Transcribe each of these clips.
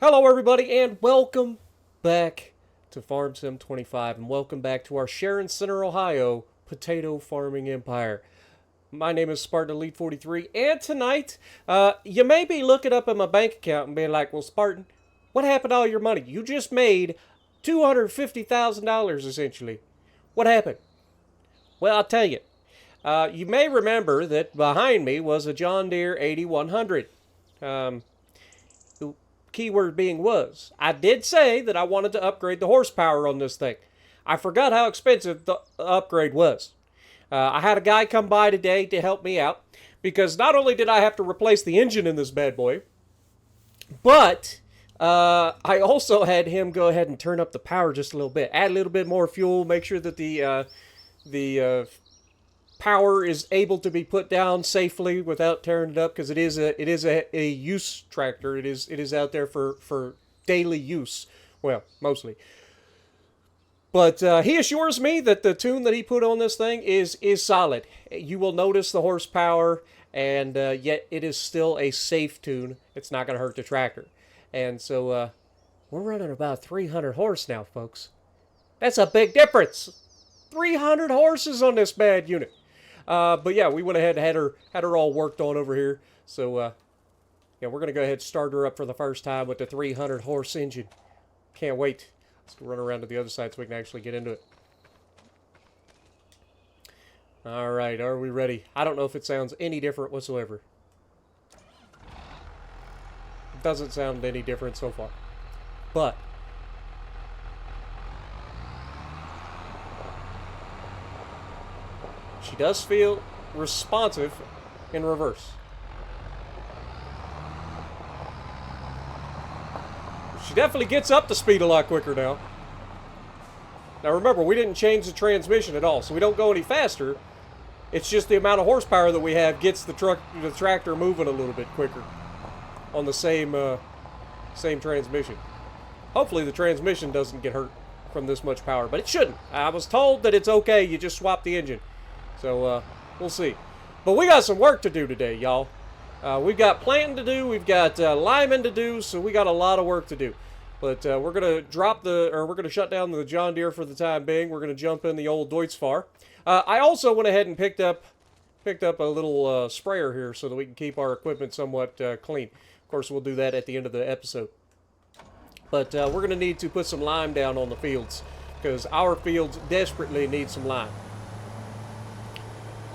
Hello, everybody, and welcome back to Farm Sim 25, and welcome back to our Sharon Center, Ohio potato farming empire. My name is Spartan Elite 43, and tonight, you may be looking up at my bank account and being like, well, Spartan, what happened to all your money? You just made $250,000 essentially. What happened? Well, I'll tell you. You may remember that behind me was a John Deere 8100. The keyword being was. I did say that I wanted to upgrade the horsepower on this thing. I forgot how expensive the upgrade was. I had a guy come by today to help me out because not only did I have to replace the engine in this bad boy, but I also had him go ahead and turn up the power just a little bit, add a little bit more fuel, make sure that the power is able to be put down safely without tearing it up, because it is a use tractor. It is out there for daily use. Well, mostly. But he assures me that the tune that he put on this thing is solid. You will notice the horsepower, and yet it is still a safe tune. It's not going to hurt the tractor. And so we're running about 300 horse now, folks. That's a big difference. 300 horses on this bad unit. But yeah, we went ahead and had her all worked on over here. So yeah, we're going to go ahead and start her up for the first time with the 300 horse engine. Can't wait. Let's run around to the other side so we can actually get into it. Alright, are we ready? I don't know if it sounds any different whatsoever. It doesn't sound any different so far. But she does feel responsive in reverse. She definitely gets up to speed a lot quicker now. Now remember, we didn't change the transmission at all, so we don't go any faster. It's just the amount of horsepower that we have gets the tractor moving a little bit quicker on the same transmission. Hopefully the transmission doesn't get hurt from this much power, but it shouldn't. I was told that it's okay, you just swap the engine. So we'll see. But we got some work to do today, y'all. We've got planting to do, we've got liming to do, so we got a lot of work to do. But we're gonna shut down the John Deere for the time being. We're gonna jump in the old Deutz-Fahr. I also went ahead and picked up a little sprayer here so that we can keep our equipment somewhat clean. Of course, we'll do that at the end of the episode. But we're gonna need to put some lime down on the fields because our fields desperately need some lime.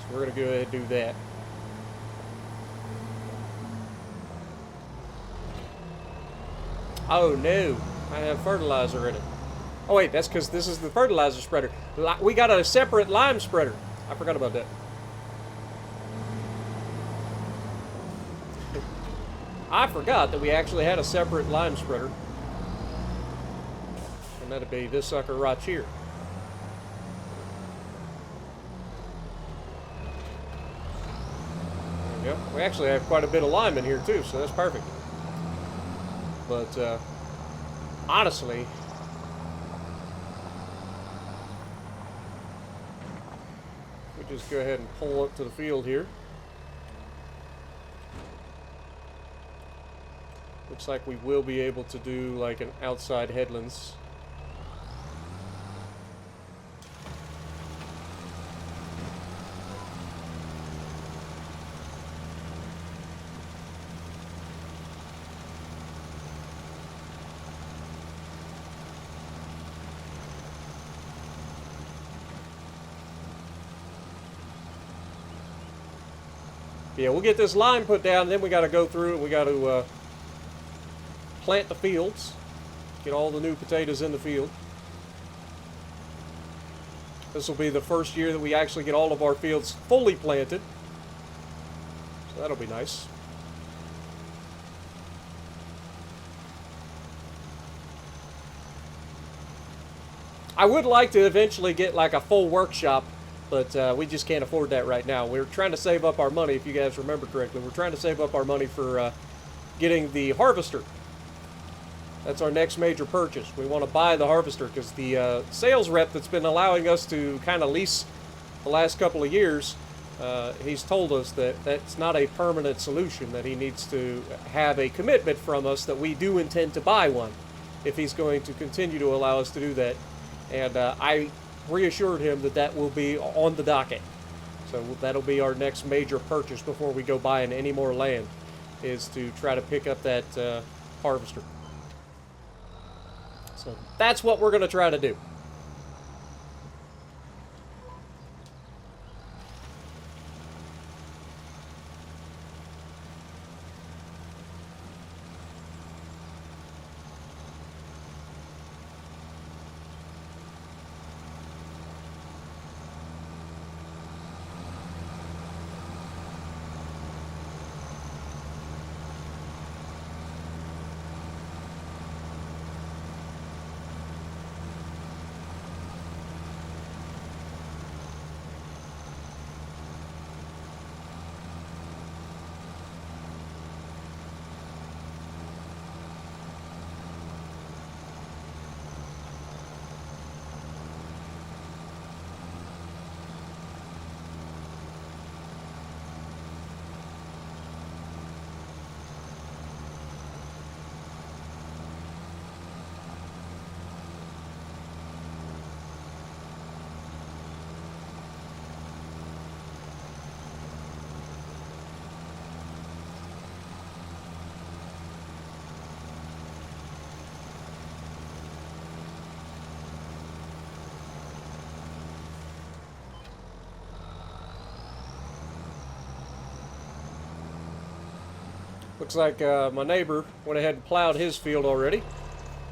So we're gonna go ahead and do that. Oh no, I have fertilizer in it. Oh wait, that's because this is the fertilizer spreader. We got a separate lime spreader. I forgot about that. I forgot that we actually had a separate lime spreader. And that'd be this sucker right here. There we go. We actually have quite a bit of lime in here too, so that's perfect. But honestly, we just go ahead and pull up to the field here. Looks like we will be able to do like an outside headlands. Yeah, we'll get this line put down, and then we got to go through it. We got to plant the fields, get all the new potatoes in the field. This will be the first year that we actually get all of our fields fully planted. So that'll be nice. I would like to eventually get like a full workshop, but we just can't afford that right now. We're trying to save up our money, if you guys remember correctly. We're trying to save up our money for getting the harvester. That's our next major purchase. We want to buy the harvester because the sales rep that's been allowing us to kind of lease the last couple of years he's told us that that's not a permanent solution, that he needs to have a commitment from us that we do intend to buy one if he's going to continue to allow us to do that. And I reassured him that that will be on the docket. So that'll be our next major purchase before we go buying any more land, is to try to pick up that harvester. So that's what we're going to try to do. Looks like my neighbor went ahead and plowed his field already.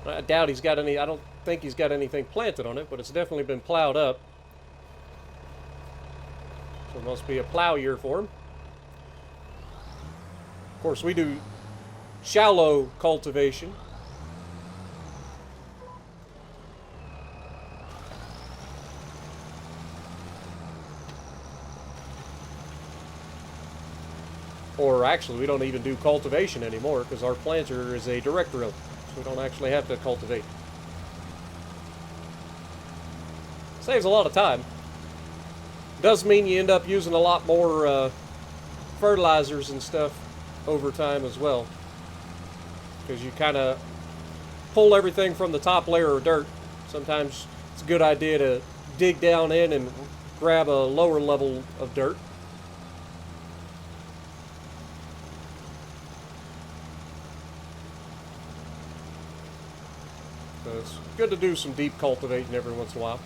I doubt he's got any, I don't think he's got anything planted on it, but it's definitely been plowed up. So it must be a plow year for him. Of course, we do shallow cultivation. Or actually, we don't even do cultivation anymore because our planter is a direct row. So we don't actually have to cultivate. Saves a lot of time. Does mean you end up using a lot more fertilizers and stuff over time as well. Because you kind of pull everything from the top layer of dirt. Sometimes it's a good idea to dig down in and grab a lower level of dirt. So it's good to do some deep cultivating every once in a while.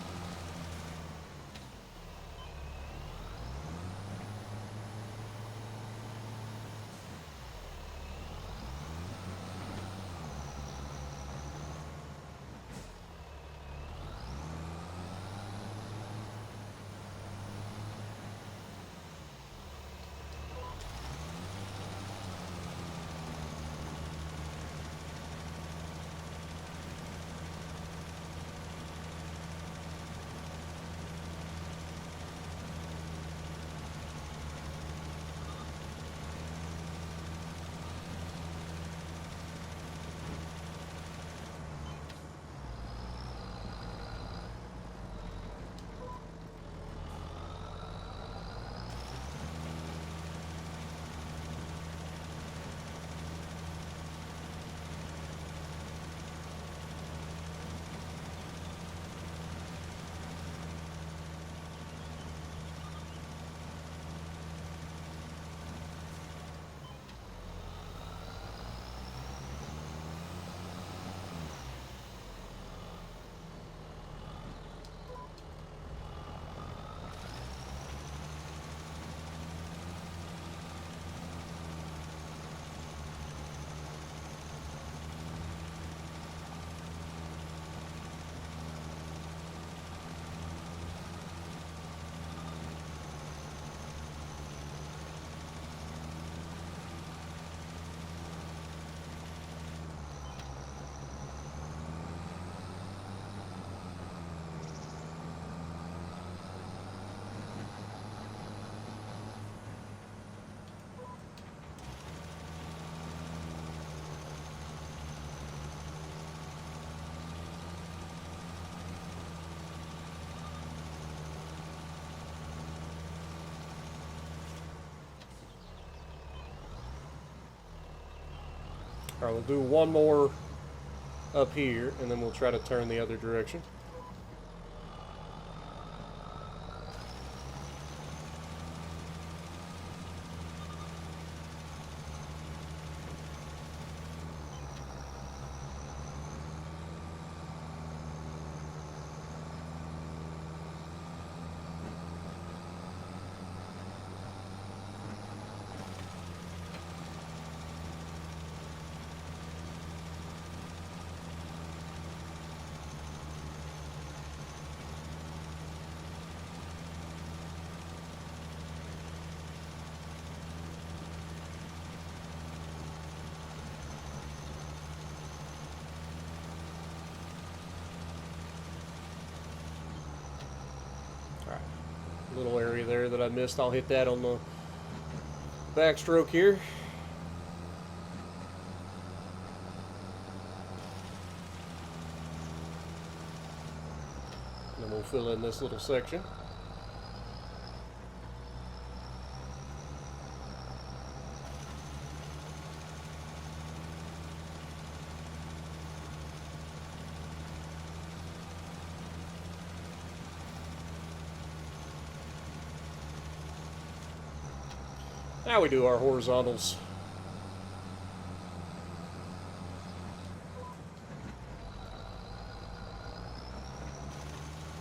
All right, we'll do one more up here, and then we'll try to turn the other direction. Little area there that I missed, I'll hit that on the backstroke here. And then we'll fill in this little section. Now we do our horizontals.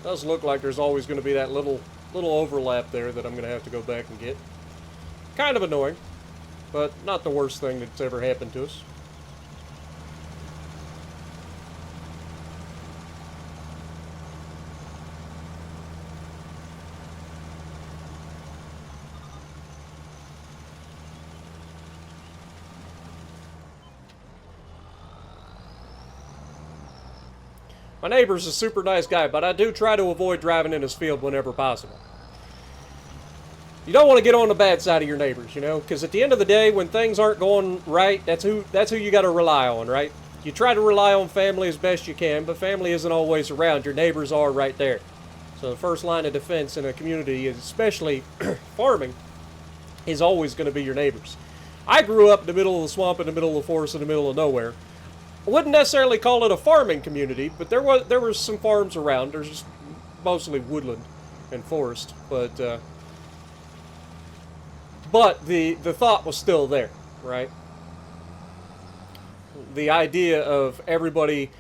Does look like there's always going to be that little overlap there that I'm going to have to go back and get. Kind of annoying, but not the worst thing that's ever happened to us. My neighbor's a super nice guy, but I do try to avoid driving in his field whenever possible. You don't want to get on the bad side of your neighbors, you know, because at the end of the day, when things aren't going right, that's who you got to rely on, right? You try to rely on family as best you can, but family isn't always around. Your neighbors are right there. So the first line of defense in a community, especially farming, is always going to be your neighbors. I grew up in the middle of the swamp, in the middle of the forest, in the middle of nowhere. I wouldn't necessarily call it a farming community, but there was some farms around. There's just mostly woodland and forest, but the thought was still there, right? The idea of everybody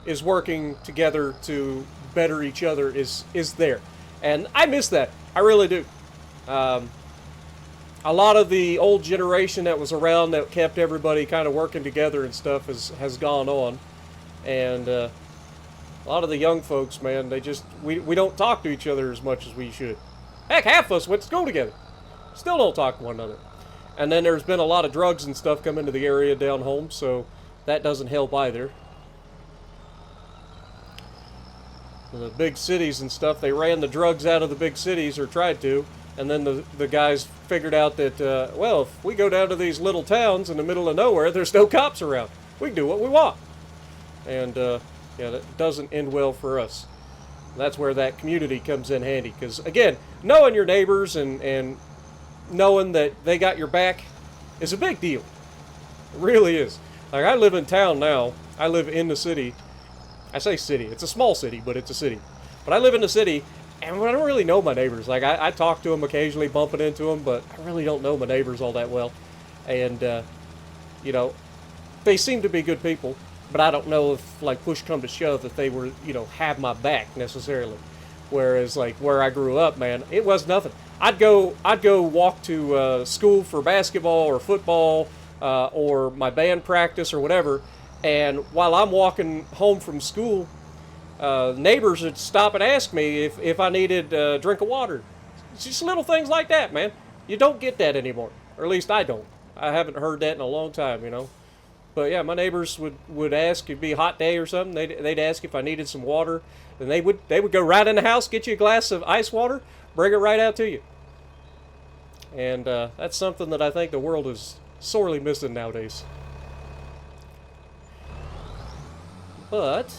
is working together to better each other is there, and I miss that. I really do. A lot of the old generation that was around that kept everybody kind of working together and stuff has gone on. And a lot of the young folks, man, we don't talk to each other as much as we should. Heck, half of us went to school together. Still don't talk to one another. And then there's been a lot of drugs and stuff come into the area down home, so that doesn't help either. The big cities and stuff, they ran the drugs out of the big cities, or tried to. And then the guys figured out that, well, if we go down to these little towns in the middle of nowhere, there's no cops around. We can do what we want. And, yeah, that doesn't end well for us. That's where that community comes in handy. Because, again, knowing your neighbors and knowing that they got your back is a big deal. It really is. Like, I live in town now. I live in the city. I say city. It's a small city, but it's a city. But I live in the city. And I don't really know my neighbors. Like, I talk to them occasionally, bumping into them, but I really don't know my neighbors all that well. And, you know, they seem to be good people, but I don't know if, like, push come to shove, that they were, you know, have my back necessarily. Whereas, like, where I grew up, man, it was nothing. I'd go walk to school for basketball or football or my band practice or whatever, and while I'm walking home from school, neighbors would stop and ask me if I needed a drink of water. It's just little things like that, man. You don't get that anymore. Or at least I don't. I haven't heard that in a long time, you know. But yeah, my neighbors would ask, it'd be a hot day or something, they'd ask if I needed some water. And they would go right in the house, get you a glass of ice water, bring it right out to you. And that's something that I think the world is sorely missing nowadays. But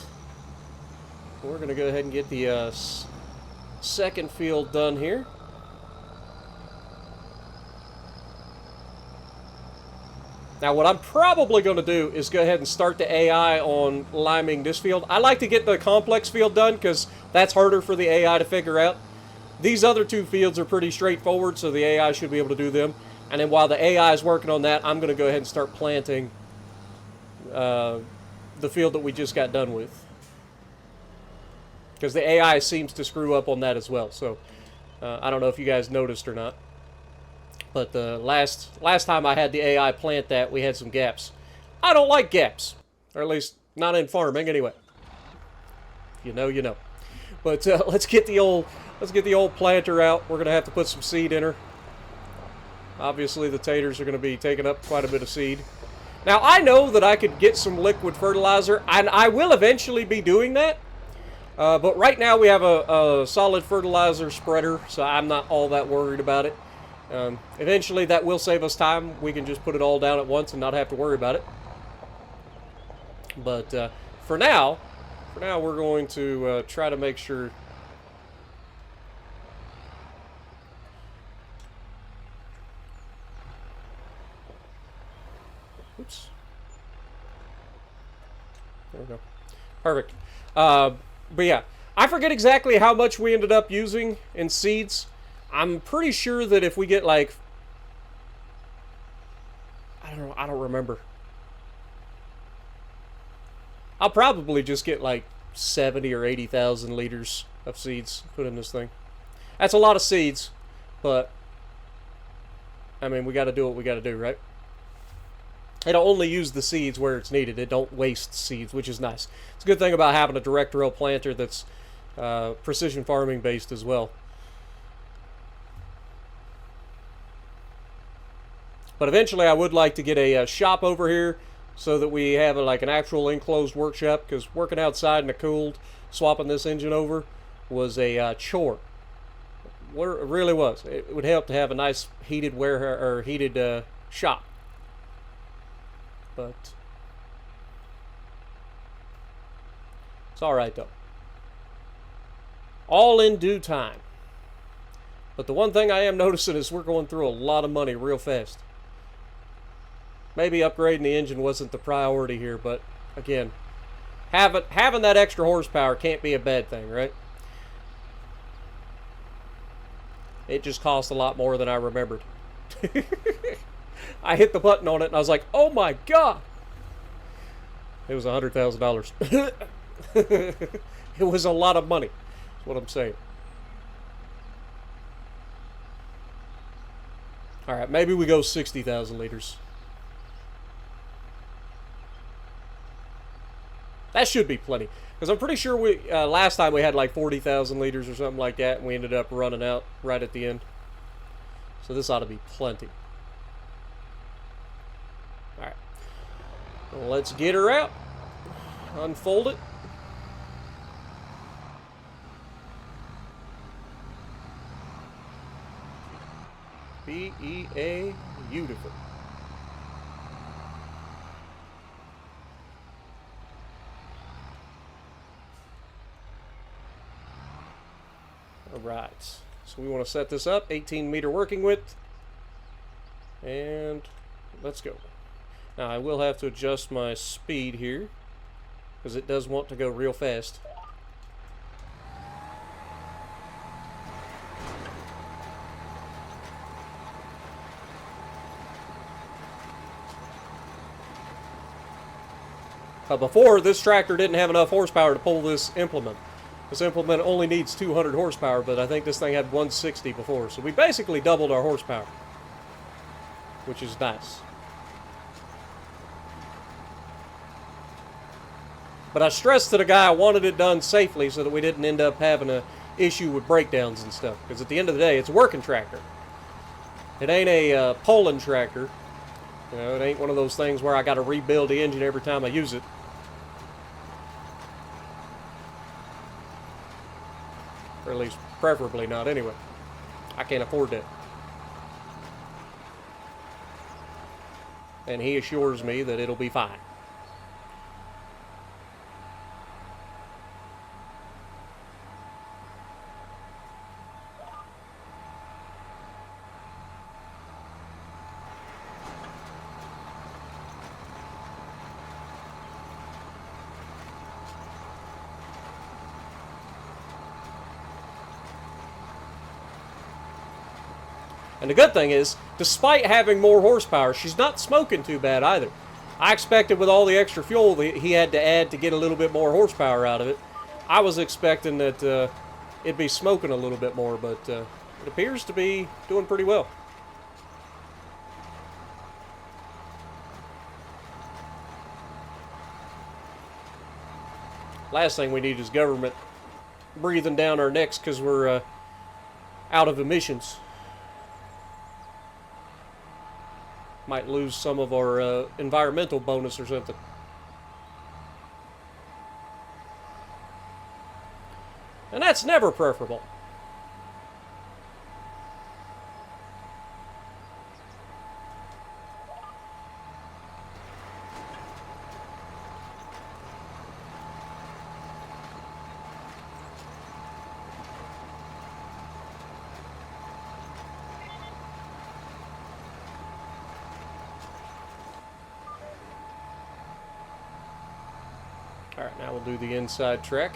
we're going to go ahead and get the second field done here. Now, what I'm probably going to do is go ahead and start the AI on liming this field. I like to get the complex field done because that's harder for the AI to figure out. These other two fields are pretty straightforward, so the AI should be able to do them. And then while the AI is working on that, I'm going to go ahead and start planting the field that we just got done with. Because the AI seems to screw up on that as well. So I don't know if you guys noticed or not. But the last time I had the AI plant that, we had some gaps. I don't like gaps. Or at least not in farming anyway. You know, you know. But let's get the old planter out. We're going to have to put some seed in her. Obviously the taters are going to be taking up quite a bit of seed. Now I know that I could get some liquid fertilizer, and I will eventually be doing that. But right now we have a solid fertilizer spreader, so I'm not all that worried about it. Eventually that will save us time. We can just put it all down at once and not have to worry about it. But for now we're going to try to make sure. Oops. There we go. Perfect. But yeah, I forget exactly how much we ended up using in seeds. I'm pretty sure that if we get like, I don't remember. I'll probably just get like 70 or 80,000 liters of seeds put in this thing. That's a lot of seeds, but I mean, we got to do what we got to do, right? It'll only use the seeds where it's needed. It don't waste seeds, which is nice. It's a good thing about having a direct row planter that's precision farming based as well. But eventually I would like to get a shop over here so that we have like an actual enclosed workshop, because working outside in the cold, swapping this engine over was a chore. It really was. It would help to have a nice heated warehouse or heated shop. But it's all right though. All in due time. But the one thing I am noticing is we're going through a lot of money real fast. Maybe upgrading the engine wasn't the priority here, but again, having that extra horsepower can't be a bad thing, right? It just cost a lot more than I remembered. I hit the button on it and I was like, oh my god! It was $100,000. It was a lot of money, is what I'm saying. Alright, maybe we go 60,000 liters. That should be plenty. Because I'm pretty sure we last time we had like 40,000 liters or something like that, and we ended up running out right at the end. So this ought to be plenty. Alright. Well, let's get her out. Unfold it. B-E-A, beautiful. Alright, so we want to set this up, 18 meter working width, and let's go. Now I will have to adjust my speed here, because it does want to go real fast. Before, this tractor didn't have enough horsepower to pull this implement. This implement only needs 200 horsepower, but I think this thing had 160 before. So we basically doubled our horsepower, which is nice. But I stressed to the guy I wanted it done safely so that we didn't end up having an issue with breakdowns and stuff. Because at the end of the day, it's a working tractor. It ain't a Poland tractor. You know, it ain't one of those things where I got to rebuild the engine every time I use it. Or at least, preferably not anyway. I can't afford that. And he assures me that it'll be fine. And the good thing is, despite having more horsepower, she's not smoking too bad either. I expected with all the extra fuel that he had to add to get a little bit more horsepower out of it, I was expecting that it'd be smoking a little bit more, but it appears to be doing pretty well. Last thing we need is government breathing down our necks because we're out of emissions. Might lose some of our environmental bonus or something. And that's never preferable. Alright, now we'll do the inside track.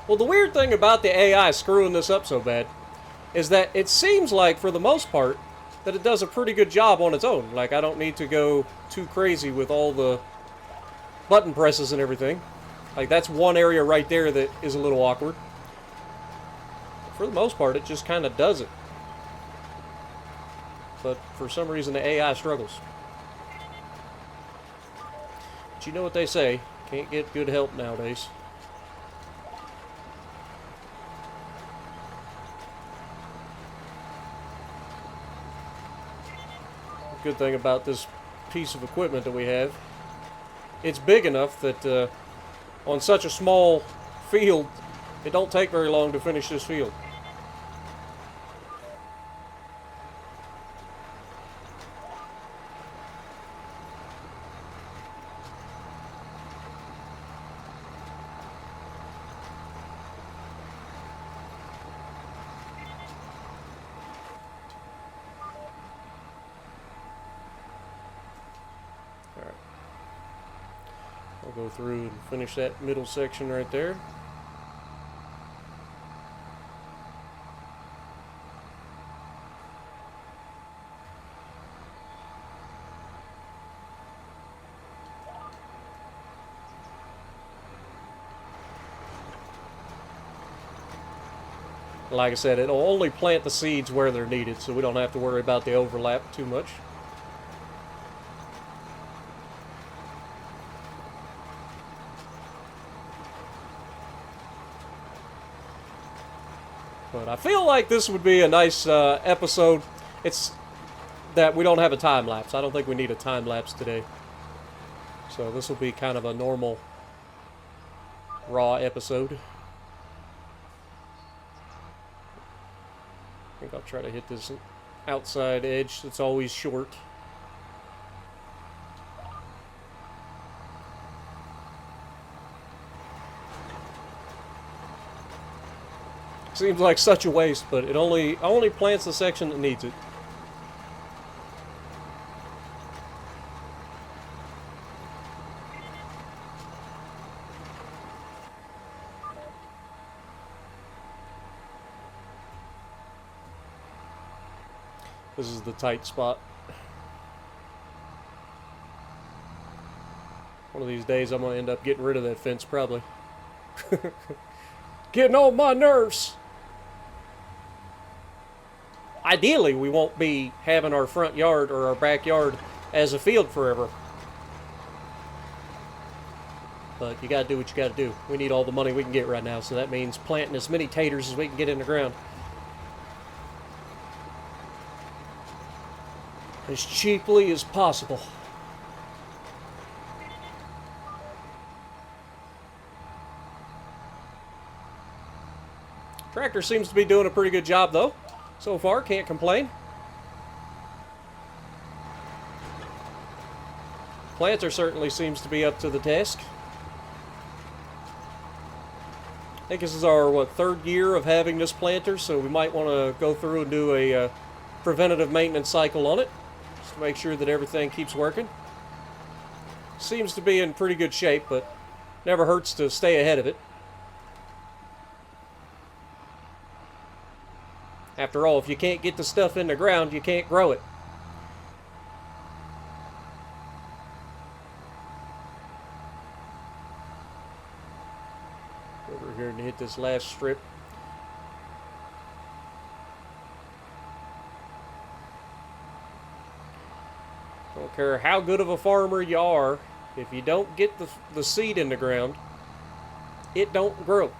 Well, the weird thing about the AI screwing this up so bad is that it seems like, for the most part, that it does a pretty good job on its own. Like, I don't need to go too crazy with all the button presses and everything. Like, that's one area right there that is a little awkward. For the most part, it just kind of does it. But for some reason, the AI struggles. But you know what they say, can't get good help nowadays. Good thing about this piece of equipment that we have, it's big enough that on such a small field, it don't take very long to finish this field. I'll go through and finish that middle section right there. Like I said, it'll only plant the seeds where they're needed, so we don't have to worry about the overlap too much. But I feel like this would be a nice episode. It's that we don't have a time lapse. I don't think we need a time lapse today. So this will be kind of a normal raw episode. I think I'll try to hit this outside edge that's always short. Seems like such a waste, but it only plants the section that needs it. This is the tight spot. One of these days I'm going to end up getting rid of that fence, probably. Getting on my nerves. Ideally, we won't be having our front yard or our backyard as a field forever. But you gotta do what you gotta do. We need all the money we can get right now, so that means planting as many taters as we can get in the ground. As cheaply as possible. Tractor seems to be doing a pretty good job, though. So far, can't complain. Planter certainly seems to be up to the task. I think this is our, third year of having this planter, so we might want to go through and do a preventative maintenance cycle on it, just to make sure that everything keeps working. Seems to be in pretty good shape, but never hurts to stay ahead of it. After all, if you can't get the stuff in the ground, you can't grow it. Over here to hit this last strip. Don't care how good of a farmer you are, if you don't get the seed in the ground, it don't grow.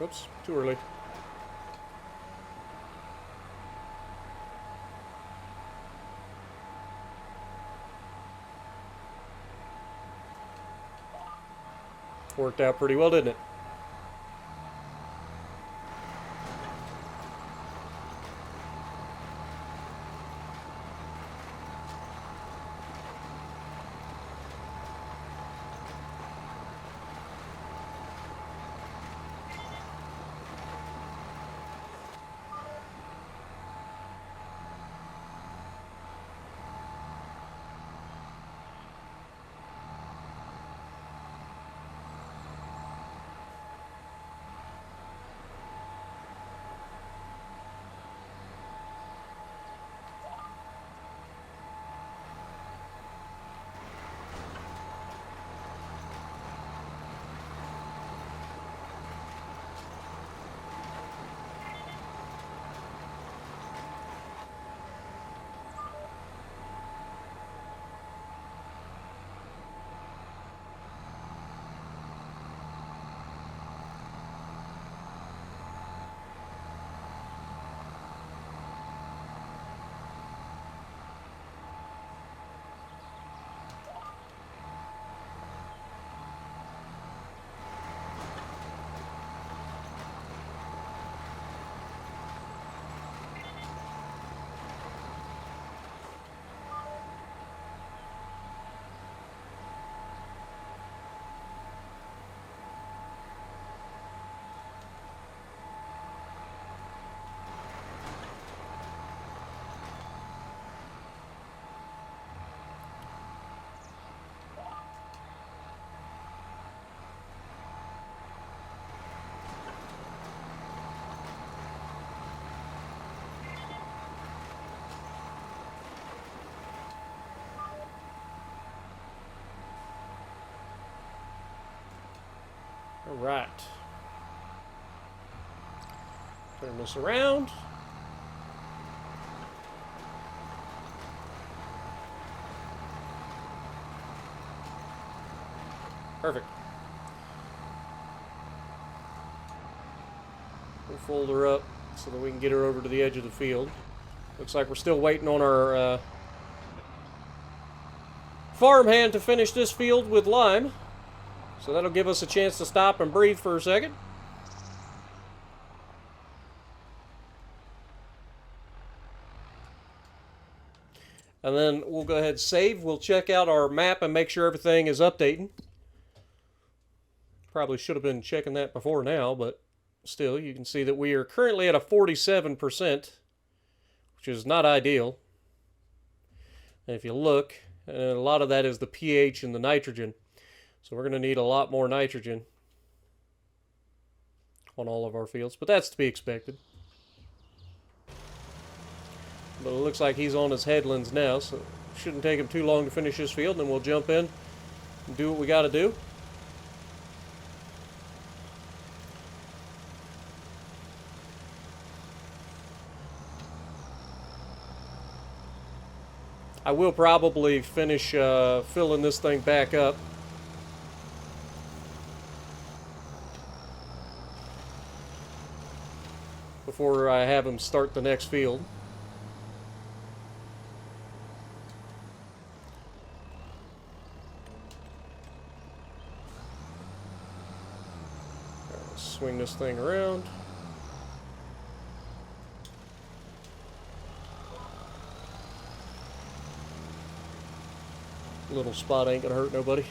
Oops, too early. Worked out pretty well, didn't it? All right. Turn this around. Perfect. We'll fold her up so that we can get her over to the edge of the field. Looks like we're still waiting on our farmhand to finish this field with lime. So that'll give us a chance to stop and breathe for a second. And then we'll go ahead and save. We'll check out our map and make sure everything is updating. Probably should have been checking that before now, but still, you can see that we are currently at a 47%, which is not ideal. And if you look, a lot of that is the pH and the nitrogen. So we're going to need a lot more nitrogen on all of our fields, but that's to be expected. But it looks like he's on his headlands now, so it shouldn't take him too long to finish his field, and then we'll jump in and do what we got to do. I will probably finish filling this thing back up. before I have him start the next field. Let's swing this thing around. Little spot ain't gonna hurt nobody.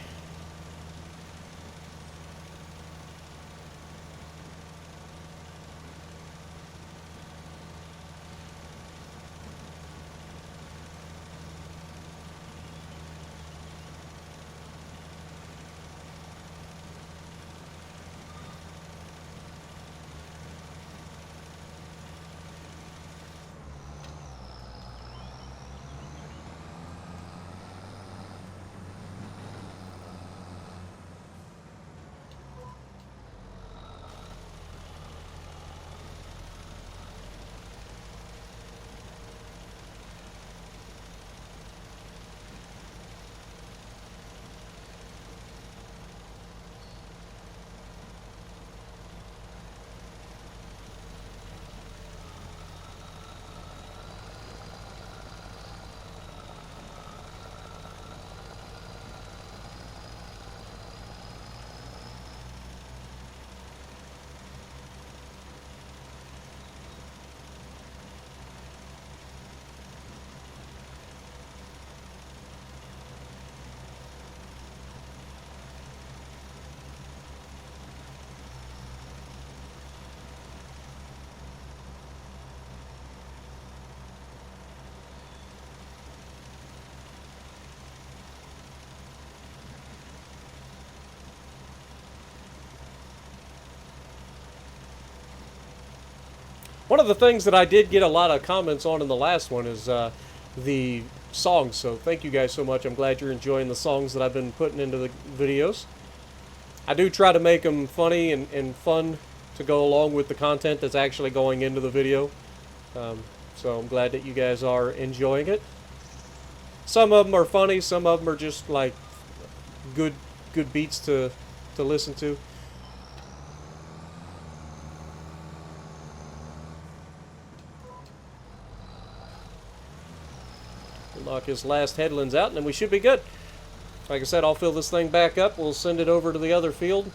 One of the things that I did get a lot of comments on in the last one is the songs, so thank you guys so much. I'm glad you're enjoying the songs that I've been putting into the videos. I do try to make them funny and fun to go along with the content that's actually going into the video. So I'm glad that you guys are enjoying it. Some of them are funny, some of them are just like good beats to listen to. Knock his last headlands out, and then we should be good. Like I said, I'll fill this thing back up. We'll send it over to the other field.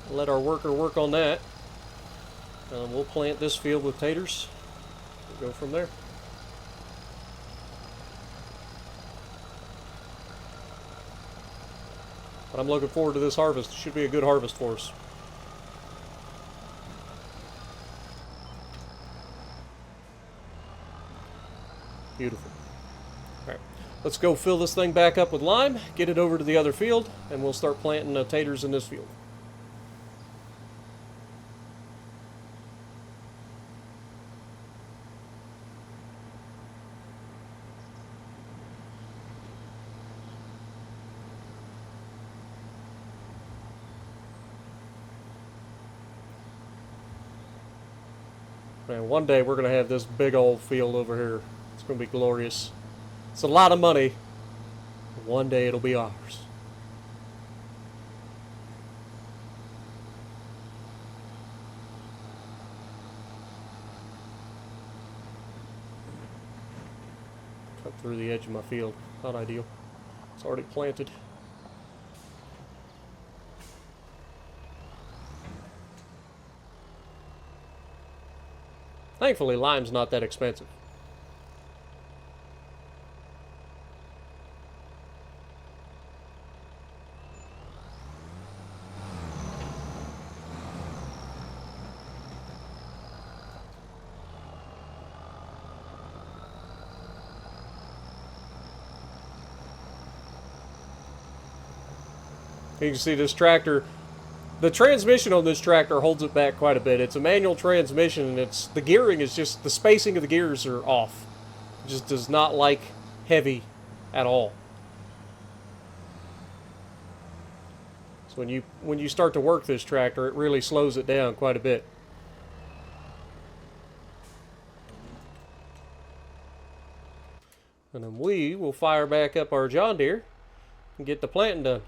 Let our worker work on that. We'll plant this field with taters. We'll go from there. But I'm looking forward to this harvest. It should be a good harvest for us. Beautiful. Alright, let's go fill this thing back up with lime, get it over to the other field, and we'll start planting taters in this field. Man, one day we're going to have this big old field over here. It's going to be glorious. It's a lot of money. One day it'll be ours. Cut through the edge of my field. Not ideal. It's already planted. Thankfully, lime's not that expensive. You can see this tractor, the transmission on this tractor holds it back quite a bit. It's a manual transmission, and the gearing is just, the spacing of the gears are off. It just does not like heavy at all. So when you start to work this tractor, it really slows it down quite a bit. And then we will fire back up our John Deere and get the planting done.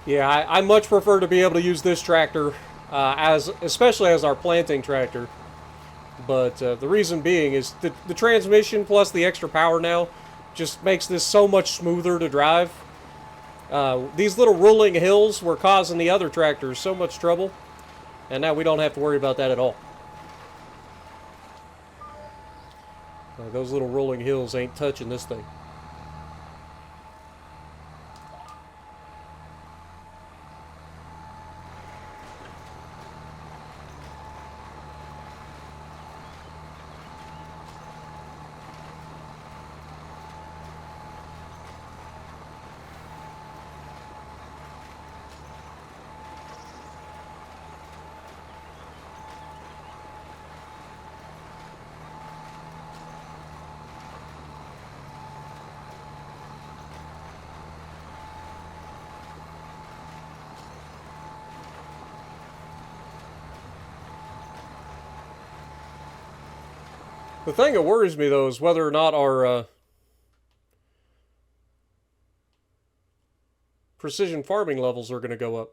Yeah, I much prefer to be able to use this tractor, especially as our planting tractor. But the reason being is the transmission plus the extra power now just makes this so much smoother to drive. These little rolling hills were causing the other tractors so much trouble, and now we don't have to worry about that at all. Those little rolling hills ain't touching this thing. The thing that worries me, though, is whether or not our precision farming levels are going to go up.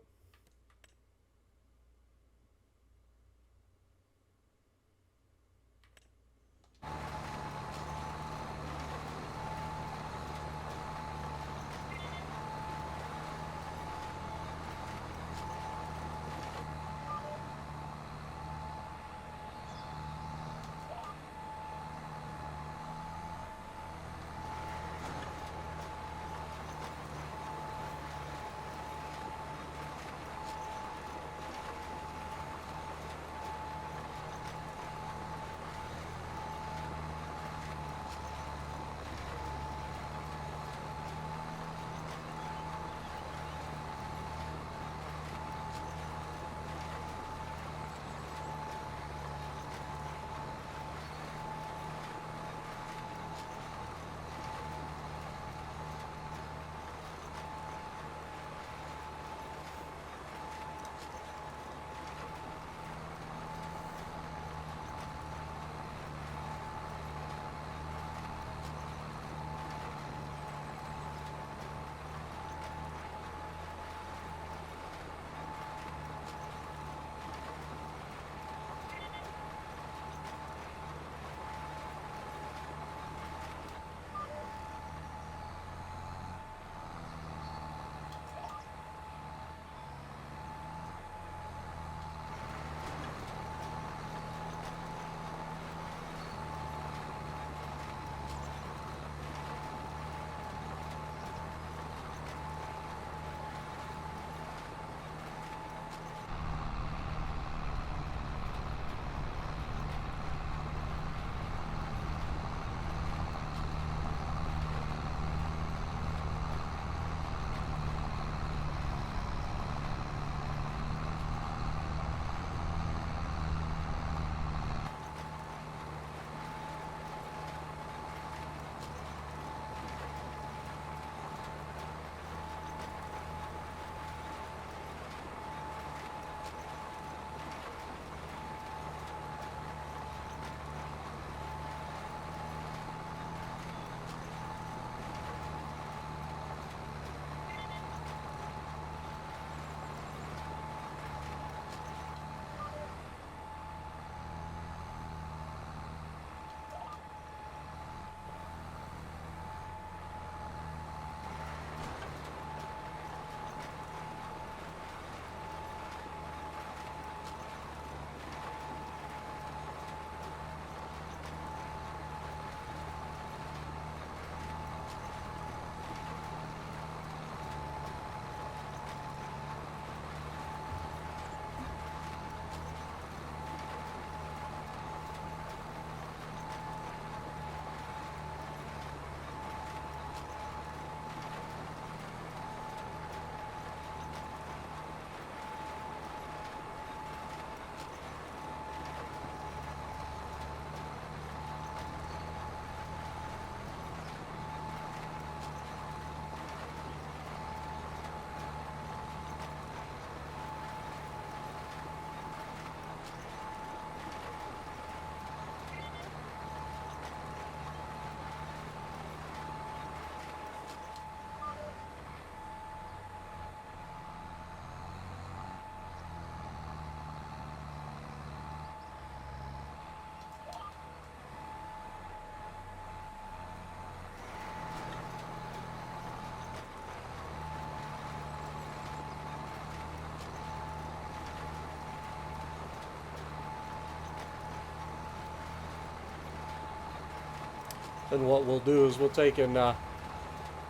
And what we'll do is we'll take and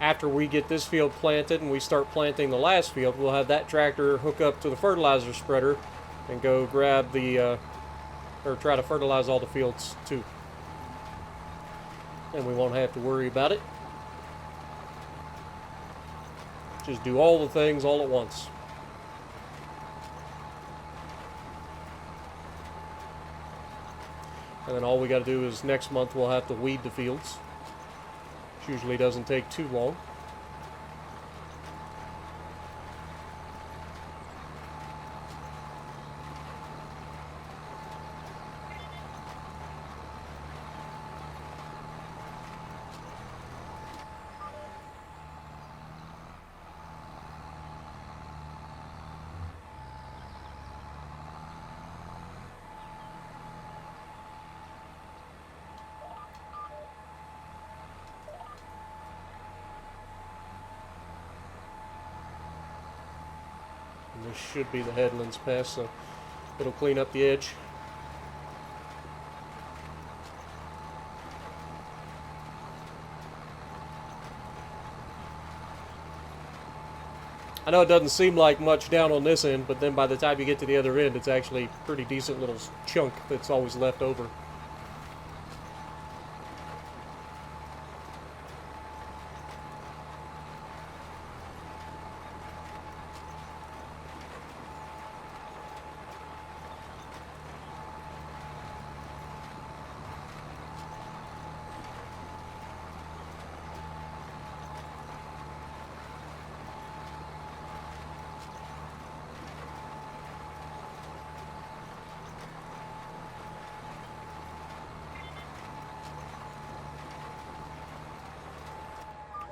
after we get this field planted and we start planting the last field, we'll have that tractor hook up to the fertilizer spreader and go grab the or try to fertilize all the fields too. And we won't have to worry about it. Just do all the things all at once. And then all we got to do is next month we'll have to weed the fields. Which usually doesn't take too long. This should be the headlands pass, so it'll clean up the edge. I know it doesn't seem like much down on this end, but then by the time you get to the other end, it's actually a pretty decent little chunk that's always left over.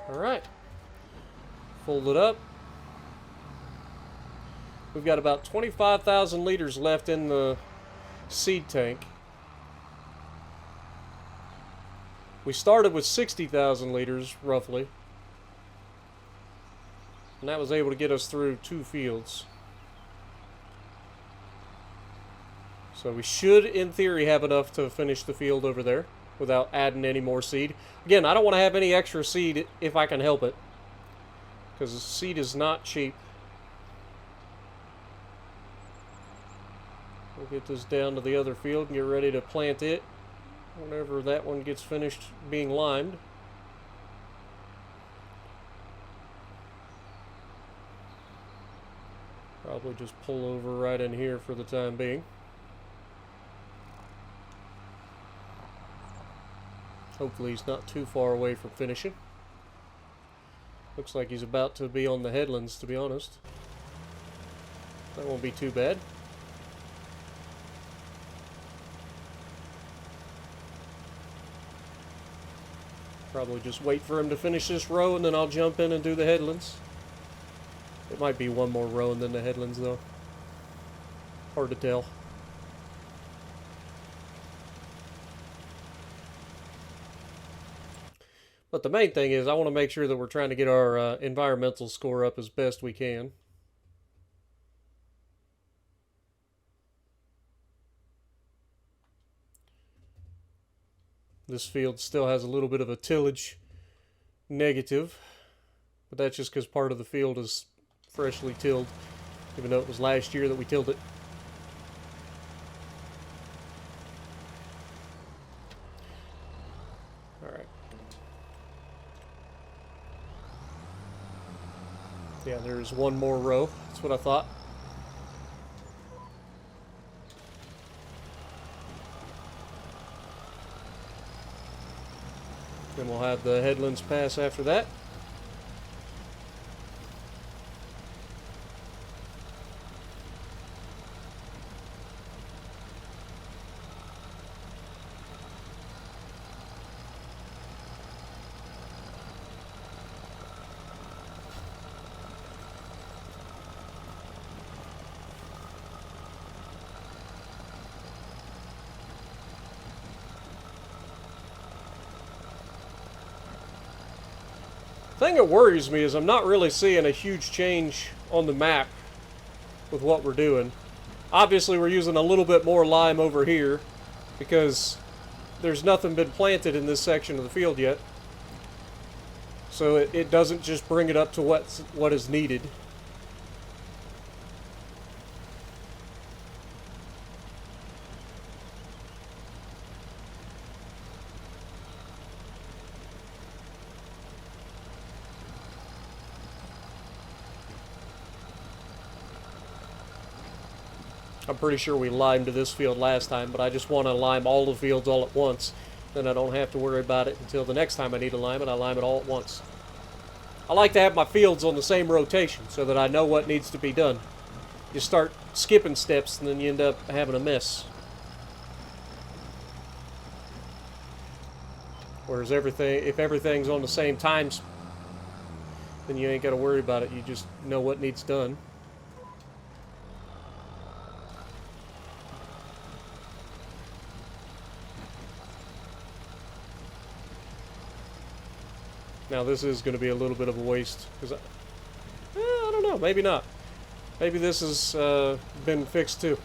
Alright, fold it up. We've got about 25,000 liters left in the seed tank. We started with 60,000 liters, roughly. And that was able to get us through 2 fields. So we should, in theory, have enough to finish the field over there without adding any more seed. Again, I don't want to have any extra seed if I can help it, because the seed is not cheap. We'll get this down to the other field and get ready to plant it whenever that one gets finished being limed. Probably just pull over right in here for the time being. Hopefully he's not too far away from finishing. Looks like he's about to be on the headlands, to be honest. That won't be too bad. Probably just wait for him to finish this row and then I'll jump in and do the headlands. It might be one more row and then the headlands though. Hard to tell. But the main thing is I want to make sure that we're trying to get our environmental score up as best we can. This field still has a little bit of a tillage negative, but that's just because part of the field is freshly tilled, even though it was last year that we tilled it. Alright. Yeah, there's one more row. That's what I thought. Then we'll have the headlands pass after that. The thing that worries me is I'm not really seeing a huge change on the map with what we're doing. Obviously we're using a little bit more lime over here because there's nothing been planted in this section of the field yet. So it doesn't just bring it up to what is needed. I'm pretty sure we limed this field last time, but I just want to lime all the fields all at once. Then I don't have to worry about it until the next time I need to lime it. I lime it all at once. I like to have my fields on the same rotation so that I know what needs to be done. You start skipping steps and then you end up having a mess. Whereas if everything's on the same times, then you ain't got to worry about it. You just know what needs done. Now this is going to be a little bit of a waste, because I don't know, maybe not. Maybe this has been fixed too.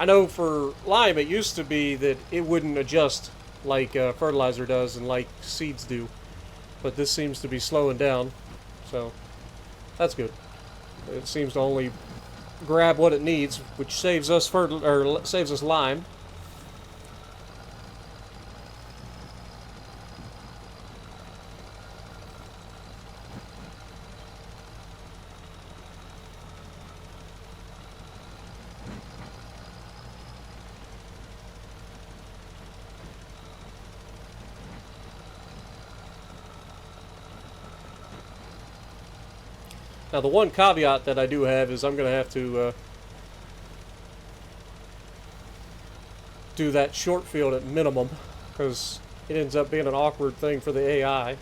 I know for lime it used to be that it wouldn't adjust like fertilizer does and like seeds do, but this seems to be slowing down, so that's good. It seems to only grab what it needs, which saves us saves us lime. Now the one caveat that I do have is I'm going to have to do that short field at minimum, because it ends up being an awkward thing for the AI. So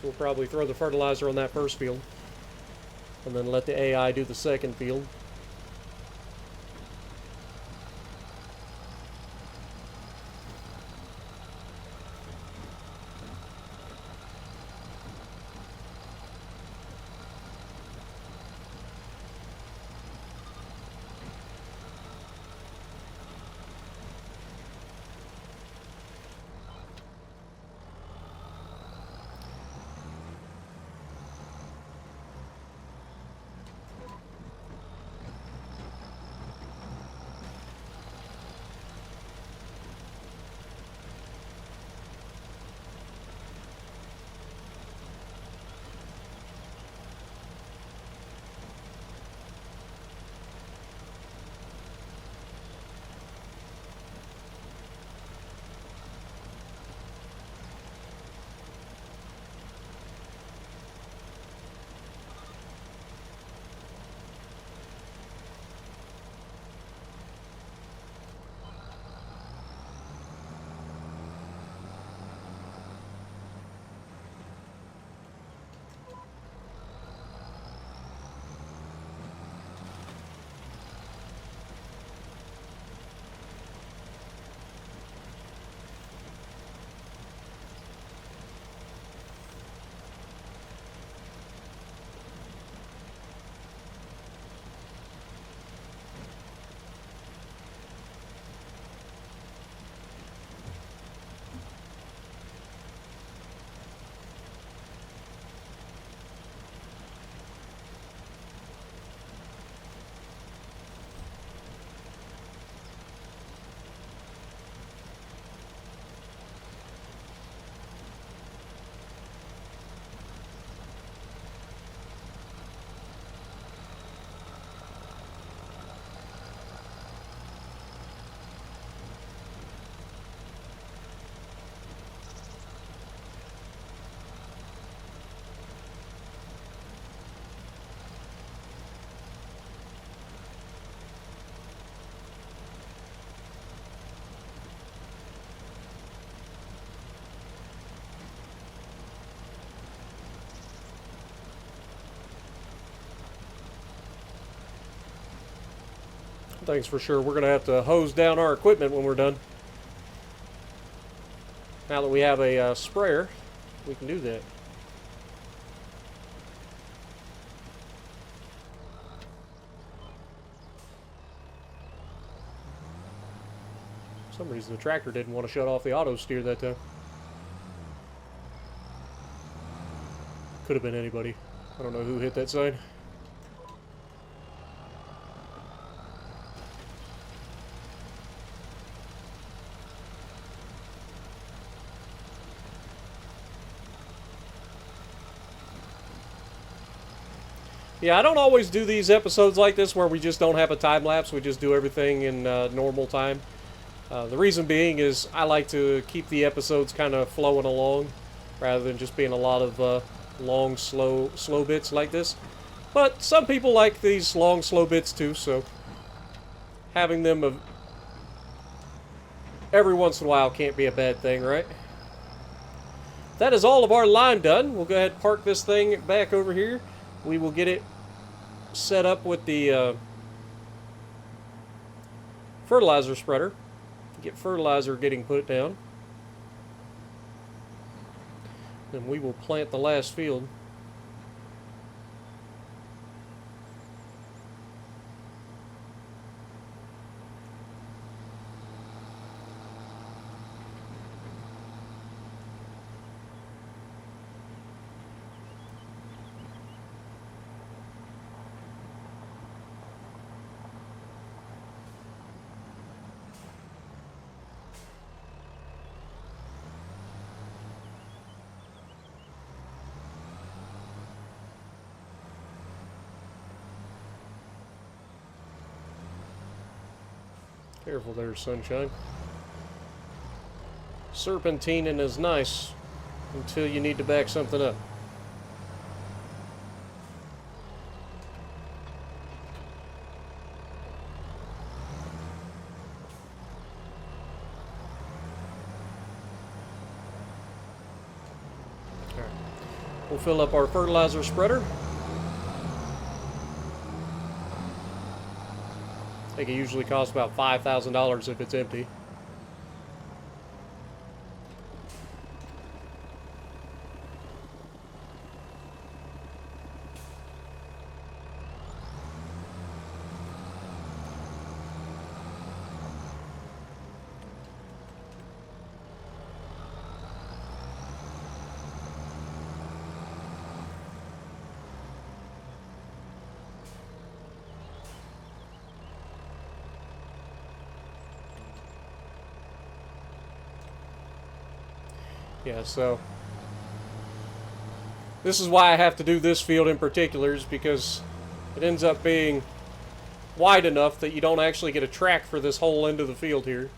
we'll probably throw the fertilizer on that first field, and then let the AI do the second field. Thanks for sure. We're going to have to hose down our equipment when we're done. Now that we have a sprayer, we can do that. For some reason the tractor didn't want to shut off the auto steer that time. Could have been anybody. I don't know who hit that sign. Yeah, I don't always do these episodes like this where we just don't have a time lapse. We just do everything in normal time. The reason being is I like to keep the episodes kind of flowing along rather than just being a lot of long, slow bits like this. But some people like these long, slow bits too, so having them every once in a while can't be a bad thing, right? That is all of our line done. We'll go ahead and park this thing back over here. We will get it set up with the fertilizer spreader. Get fertilizer getting put down. Then we will plant the last field. Careful there, sunshine. Serpentining is nice until you need to back something up. All right. We'll fill up our fertilizer spreader. I think it usually costs about $5,000 if it's empty. Yeah, so this is why I have to do this field in particular, is because it ends up being wide enough that you don't actually get a track for this whole end of the field here.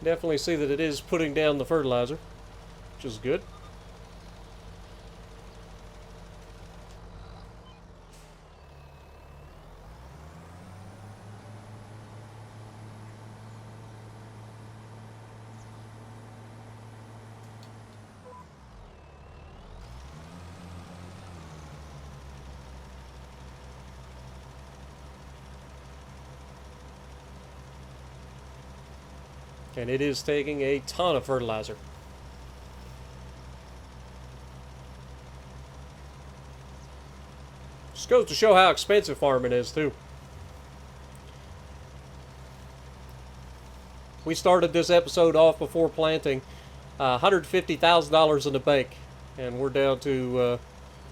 Definitely see that it is putting down the fertilizer, which is good. And it is taking a ton of fertilizer. Just goes to show how expensive farming is, too. We started this episode off before planting $150,000 in the bank, and we're down to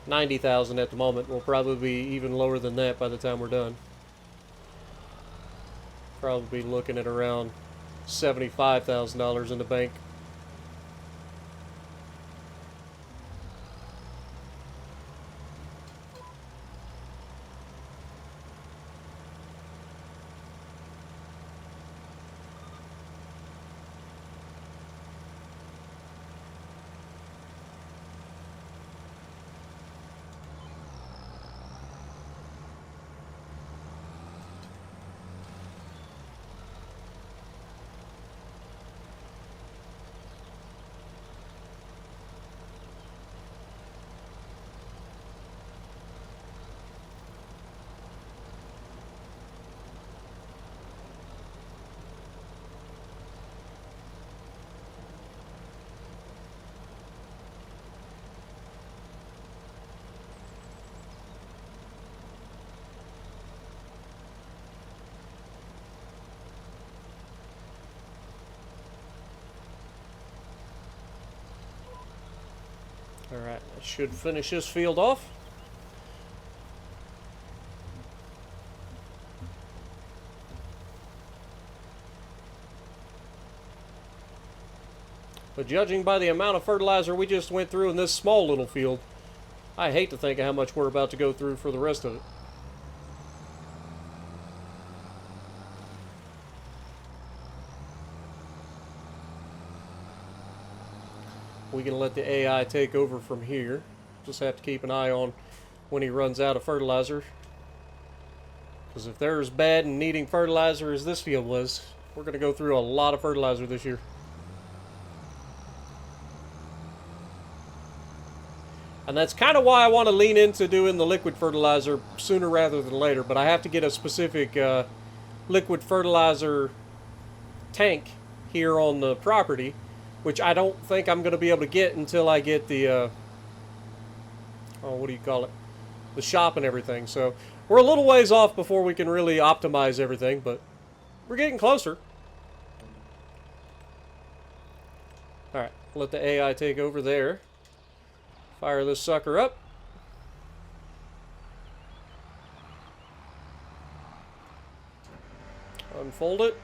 $90,000 at the moment. We'll probably be even lower than that by the time we're done. Probably be looking at around $75,000 in the bank. Alright, that should finish this field off. But judging by the amount of fertilizer we just went through in this small little field, I hate to think of how much we're about to go through for the rest of it. We can let the AI take over from here. Just have to keep an eye on when he runs out of fertilizer. Because if they're as bad and needing fertilizer as this field was, we're going to go through a lot of fertilizer this year. And that's kind of why I want to lean into doing the liquid fertilizer sooner rather than later. But I have to get a specific liquid fertilizer tank here on the property, which I don't think I'm going to be able to get until I get the, what do you call it? The shop and everything. So we're a little ways off before we can really optimize everything, but we're getting closer. Alright, let the AI take over there. Fire this sucker up. Unfold it.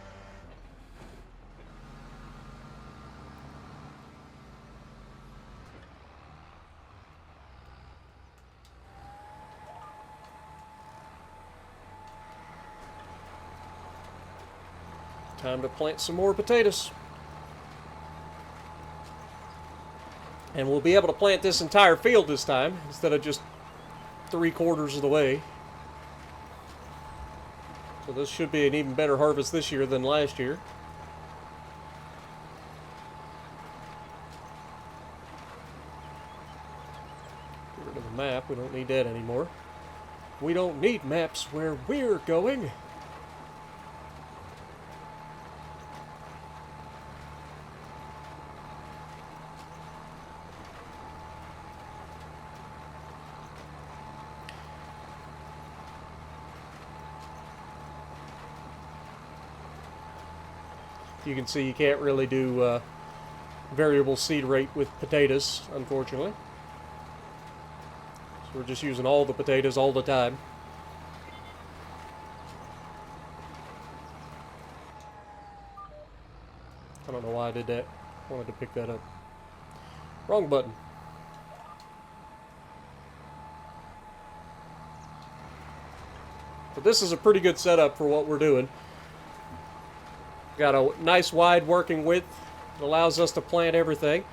Time to plant some more potatoes. And we'll be able to plant this entire field this time, instead of just 3/4 of the way. So this should be an even better harvest this year than last year. Get rid of the map, we don't need that anymore. We don't need maps where we're going. You can see you can't really do variable seed rate with potatoes, unfortunately. So we're just using all the potatoes all the time. I don't know why I did that. I wanted to pick that up. Wrong button. But this is a pretty good setup for what we're doing. Got a nice wide working width. It allows us to plant everything.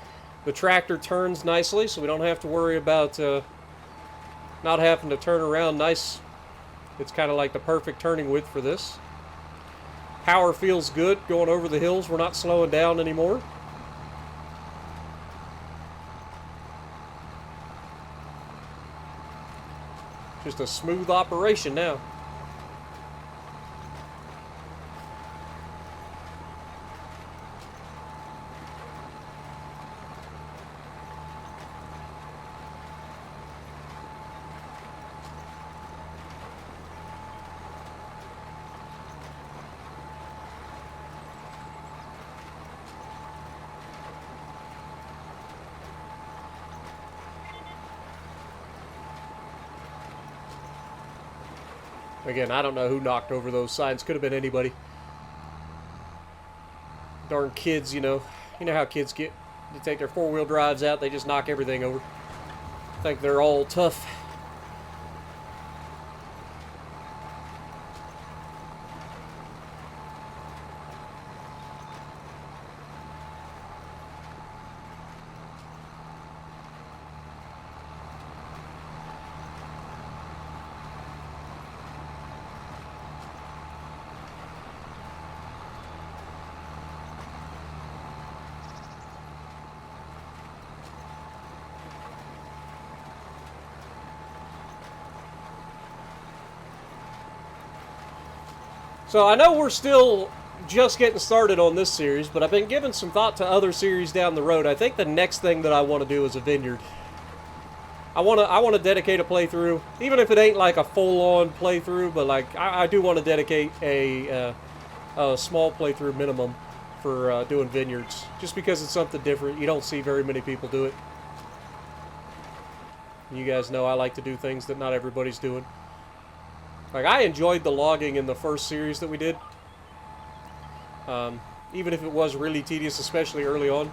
The tractor turns nicely, so we don't have to worry about not having to turn around nice. It's kind of like the perfect turning width for this. Power feels good going over the hills. We're not slowing down anymore. Just a smooth operation now. Again, I don't know who knocked over those signs. Could have been anybody. Darn kids, you know. You know how kids get. They take their four-wheel drives out, they just knock everything over. Think they're all tough. So I know we're still just getting started on this series, but I've been giving some thought to other series down the road. I think the next thing that I want to do is a vineyard. I want to dedicate a playthrough, even if it ain't like a full-on playthrough, but like I do want to dedicate a small playthrough minimum for doing vineyards, just because it's something different. You don't see very many people do it. You guys know I like to do things that not everybody's doing. Like, I enjoyed the logging in the first series that we did. Even if it was really tedious, especially early on.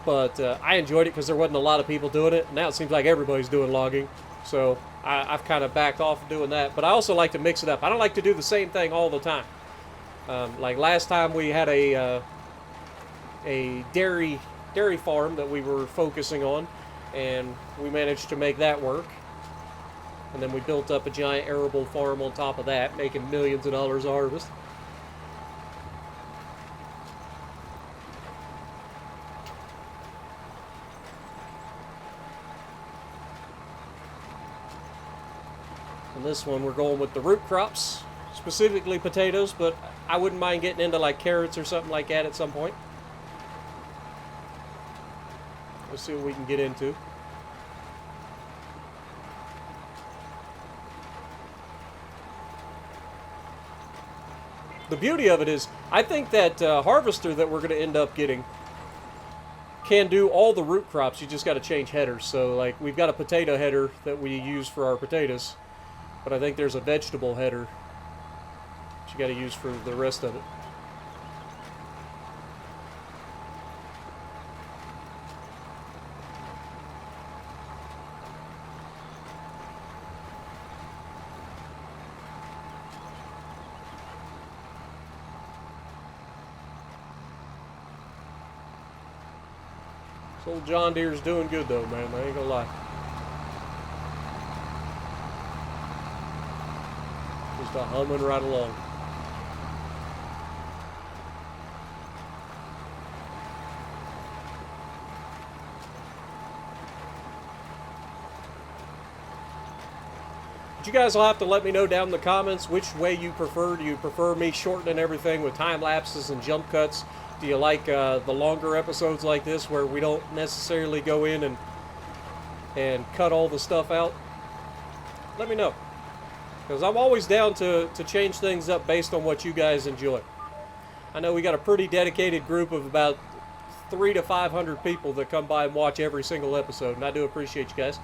But I enjoyed it because there wasn't a lot of people doing it. Now it seems like everybody's doing logging. So I've kind of backed off doing that. But I also like to mix it up. I don't like to do the same thing all the time. Like last time we had a dairy farm that we were focusing on. And we managed to make that work. And then we built up a giant arable farm on top of that, making millions of dollars a harvest. And this one we're going with the root crops, specifically potatoes, but I wouldn't mind getting into like carrots or something like that at some point. Let's see what we can get into. The beauty of it is, I think that harvester that we're going to end up getting can do all the root crops. You just got to change headers. So, like, we've got a potato header that we use for our potatoes, but I think there's a vegetable header that you got to use for the rest of it. This old John Deere's doing good though, man. I ain't gonna lie. Just humming right along. But you guys will have to let me know down in the comments which way you prefer. Do you prefer me shortening everything with time lapses and jump cuts? Do you like the longer episodes like this where we don't necessarily go in and cut all the stuff out? Let me know. Because I'm always down to change things up based on what you guys enjoy. I know we got a pretty dedicated group of about 300 to 500 people that come by and watch every single episode, and I do appreciate you guys.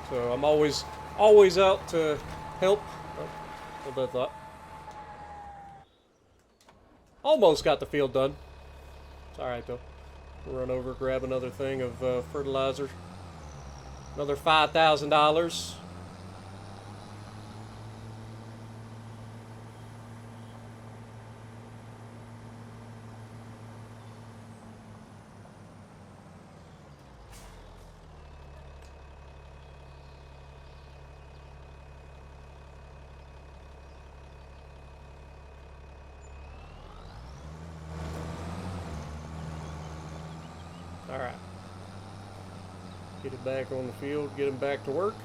So I'm always out to help. Oh, hold that thought. Almost got the field done. It's alright though. We'll run over, grab another thing of fertilizer. Another $5,000. Alright. Get it back on the field, get him back to work.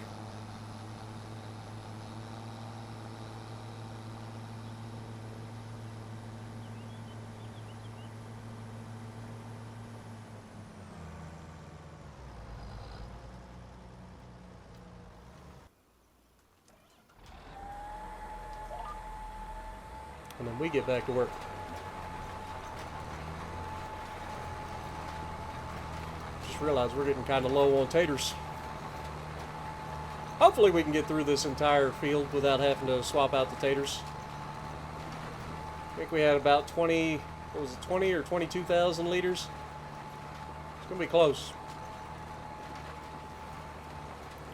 And then we get back to work. Realize we're getting kind of low on taters. Hopefully we can get through this entire field without having to swap out the taters. I think we had about 20, what was it, 20 or 22,000 liters. It's gonna be close.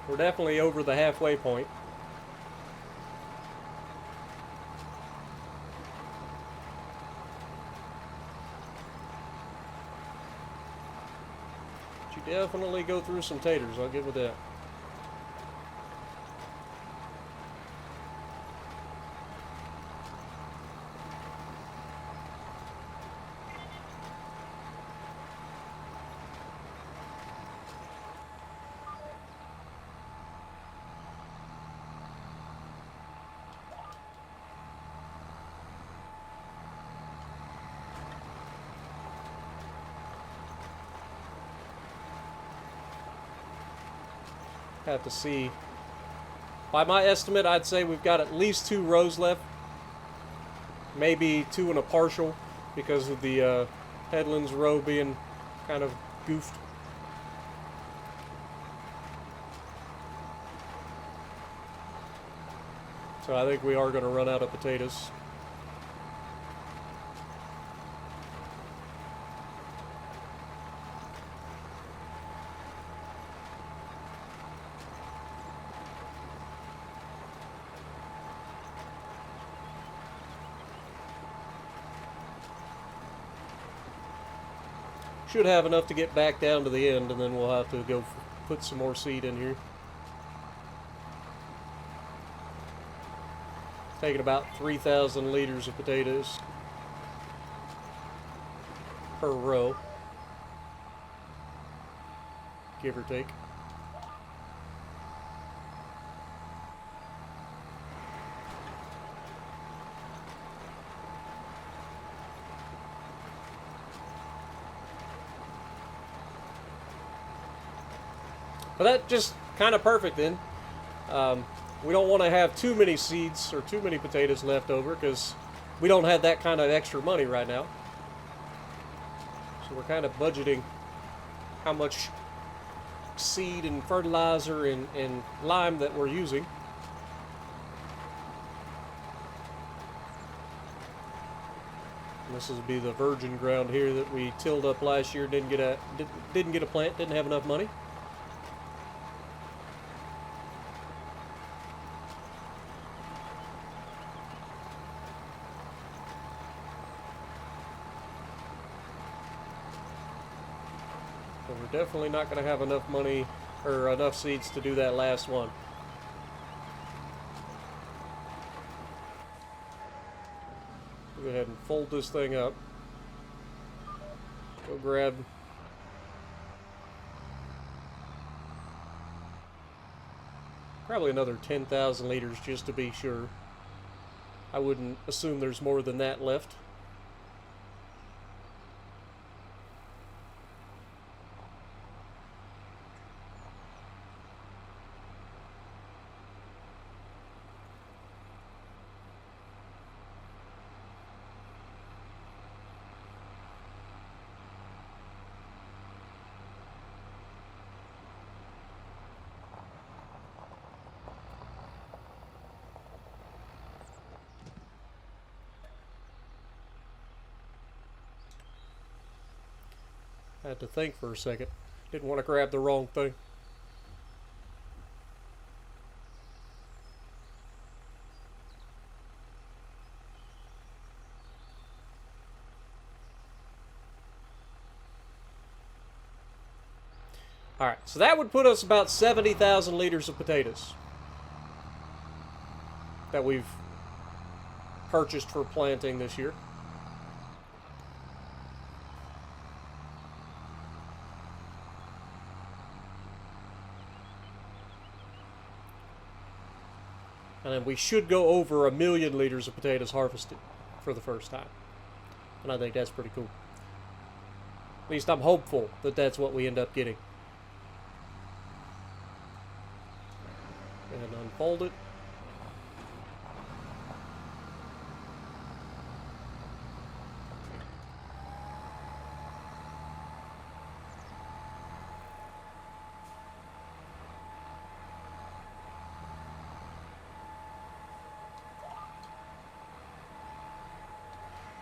We're definitely over the halfway point. Definitely go through some taters, I'll give it that. Have to see. By my estimate, I'd say we've got at least 2 rows left. Maybe 2 and a partial. because of the headlands row being kind of goofed. So I think we are going to run out of potatoes. Should have enough to get back down to the end, and then we'll have to go put some more seed in here. Taking about 3,000 liters of potatoes per row, give or take. But that's just kind of perfect then. We don't want to have too many seeds or too many potatoes left over because we don't have that kind of extra money right now. So we're kind of budgeting how much seed and fertilizer and lime that we're using. And this will be the virgin ground here that we tilled up last year. Didn't get a plant. Didn't have enough money. So we're definitely not going to have enough money or enough seeds to do that last one. Go ahead and fold this thing up. Go grab probably another 10,000 liters just to be sure. I wouldn't assume there's more than that left. I had to think for a second. Didn't want to grab the wrong thing. Alright, so that would put us about 70,000 liters of potatoes that we've purchased for planting this year. And then we should go over 1 million liters of potatoes harvested for the first time. And I think that's pretty cool. At least I'm hopeful that that's what we end up getting. And unfold it.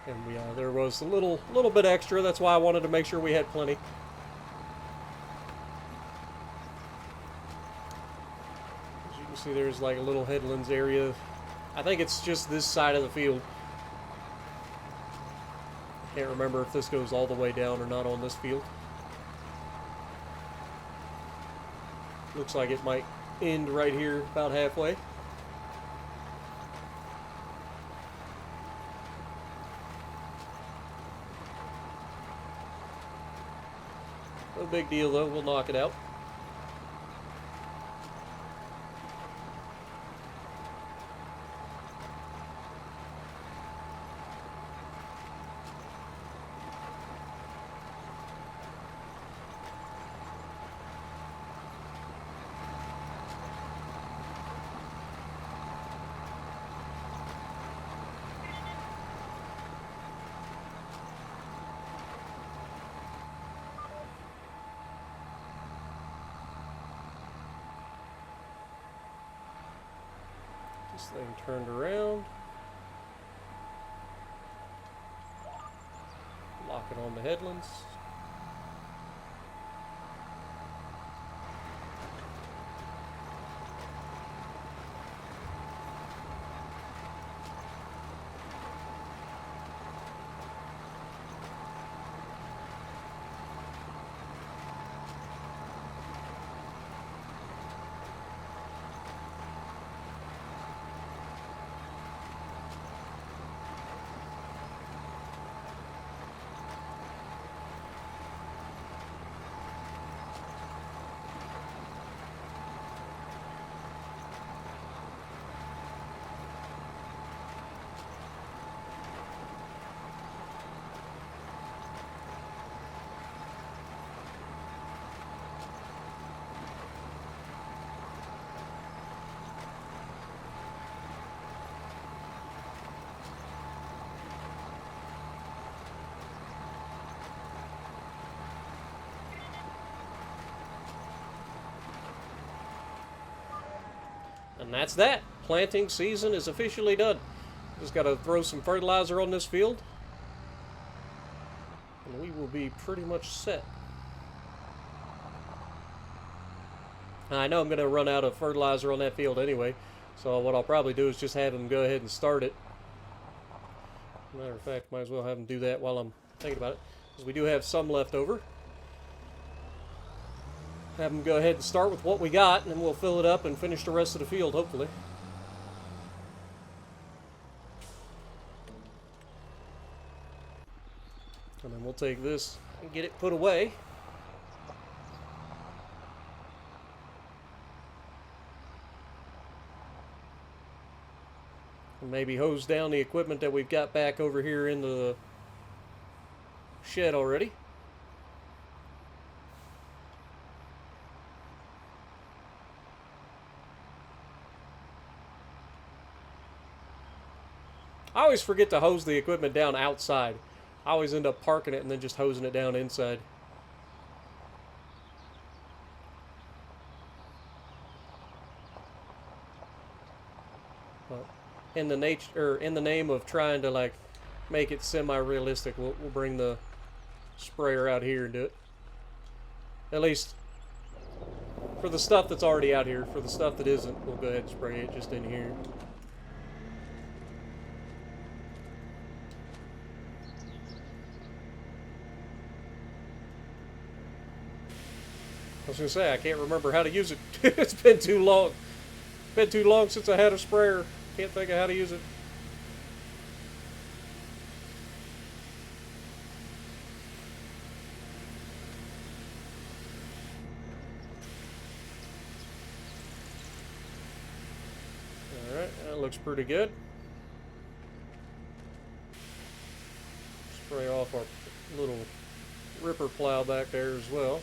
And there was a little bit extra. That's why I wanted to make sure we had plenty. As you can see, there's like a little headlands area. I think it's just this side of the field. Can't remember if this goes all the way down or not on this field. Looks like it might end right here about halfway. No big deal though, we'll knock it out. This thing turned around. Lock it on the headlands. And that's that. Planting season is officially done. Just got to throw some fertilizer on this field, and we will be pretty much set. I know I'm going to run out of fertilizer on that field anyway, so what I'll probably do is just have them go ahead and start it. Matter of fact, might as well have them do that while I'm thinking about it, because we do have some left over. Have them go ahead and start with what we got, and then we'll fill it up and finish the rest of the field, hopefully. And then we'll take this and get it put away. And maybe hose down the equipment that we've got back over here in the shed already. I always forget to hose the equipment down outside. I always end up parking it and then just hosing it down inside. But in the name of trying to like make it semi-realistic, we'll bring the sprayer out here and do it. At least for the stuff that's already out here. For the stuff that isn't, we'll go ahead and spray it just in here. I was going to say, I can't remember how to use it. It's been too long. Been too long since I had a sprayer. Can't think of how to use it. Alright, that looks pretty good. Spray off our little ripper plow back there as well.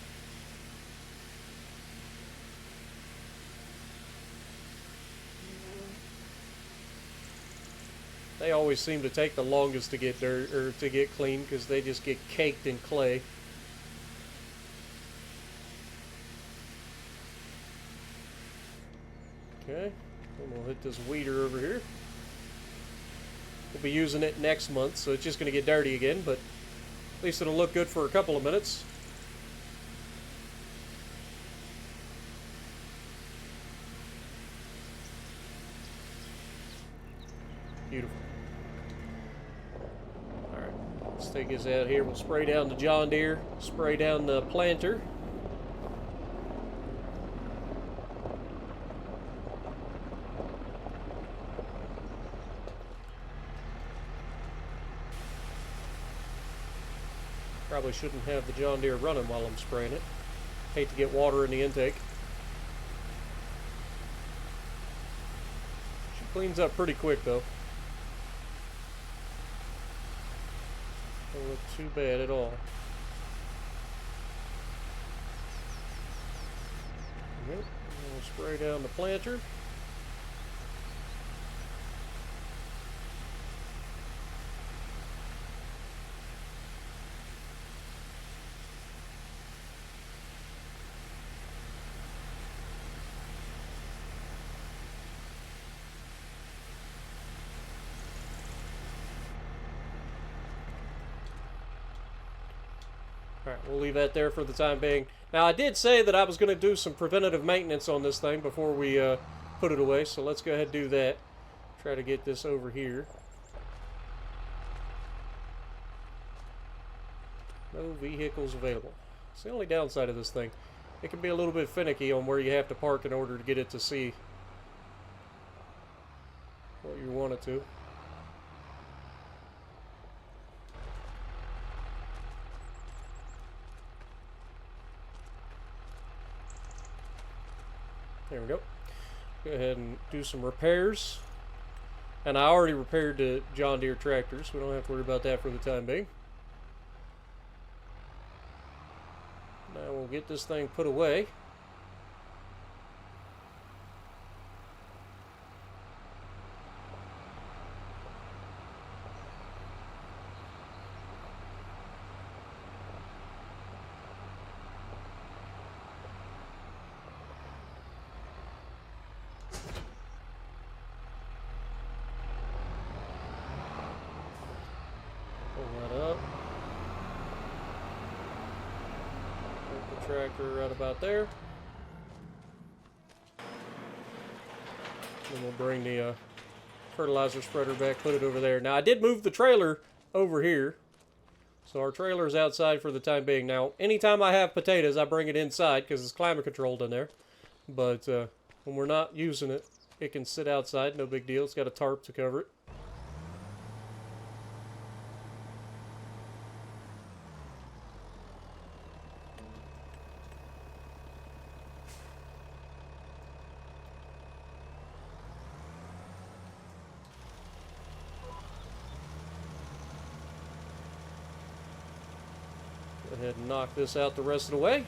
They always seem to take the longest to get dirt or to get clean because they just get caked in clay. Okay, and we'll hit this weeder over here. We'll be using it next month, so it's just going to get dirty again, but at least it'll look good for a couple of minutes. Beautiful. Alright, let's take this out here. We'll spray down the John Deere, spray down the planter. Probably shouldn't have the John Deere running while I'm spraying it. Hate to get water in the intake. She cleans up pretty quick though. Don't look too bad at all. Yep. We'll spray down the planter. Alright, we'll leave that there for the time being. Now, I did say that I was going to do some preventative maintenance on this thing before we put it away, so let's go ahead and do that. Try to get this over here. No vehicles available. It's the only downside of this thing. It can be a little bit finicky on where you have to park in order to get it to see what you want it to. There we go. Go ahead and do some repairs. And I already repaired the John Deere tractor, so we don't have to worry about that for the time being. Now we'll get this thing put away. Tractor right about there. Then we'll bring the fertilizer spreader back, put it over there. Now I did move the trailer over here, so our trailer is outside for the time being. Now anytime I have potatoes, I bring it inside because it's climate controlled in there. But when we're not using it, it can sit outside, no big deal. It's got a tarp to cover it. Go ahead and knock this out the rest of the way.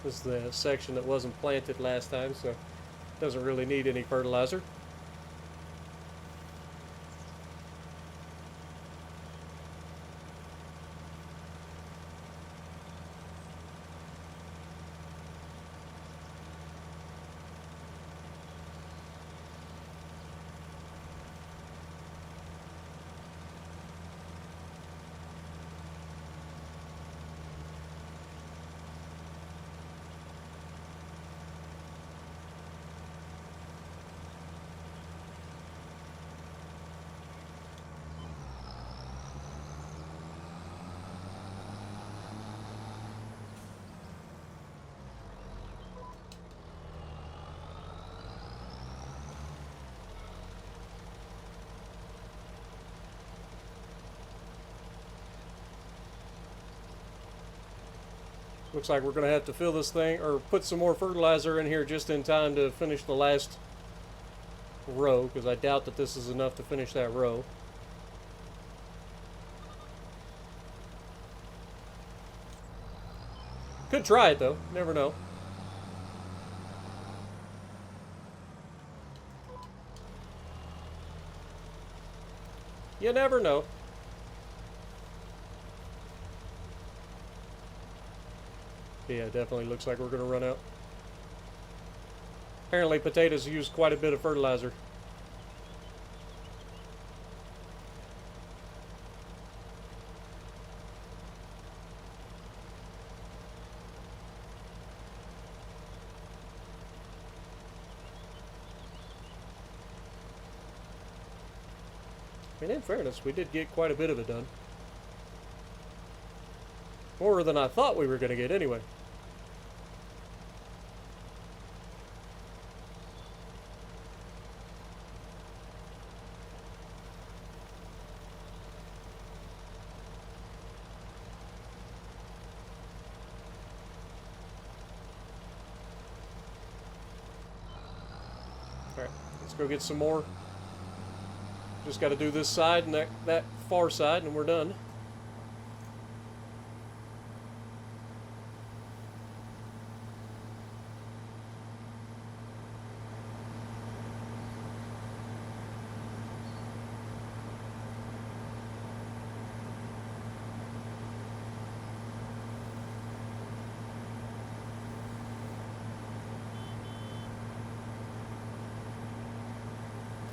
This is the section that wasn't planted last time, so it doesn't really need any fertilizer. Looks like we're going to have to fill this thing, or put some more fertilizer in here just in time to finish the last row, because I doubt that this is enough to finish that row. Could try it though, never know. You never know. Yeah, definitely looks like we're going to run out. Apparently potatoes use quite a bit of fertilizer. I mean, in fairness, we did get quite a bit of it done. More than I thought we were going to get anyway. Let's go get some more. Just got to do this side and that far side, and we're done.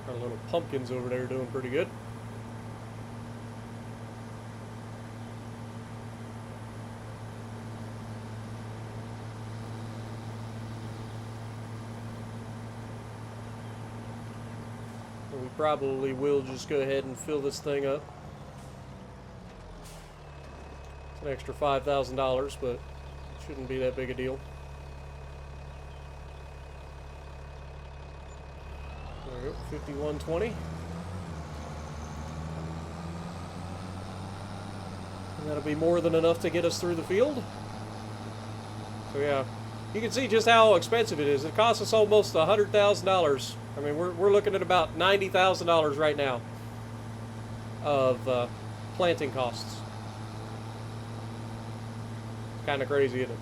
Our little pumpkins over there doing pretty good. And we probably will just go ahead and fill this thing up. It's an extra $5,000, but it shouldn't be that big a deal. There we go, 5120. And that'll be more than enough to get us through the field. So yeah, you can see just how expensive it is. It costs us almost $100,000. I mean, we're looking at about $90,000 right now of planting costs. Kind of crazy, isn't it?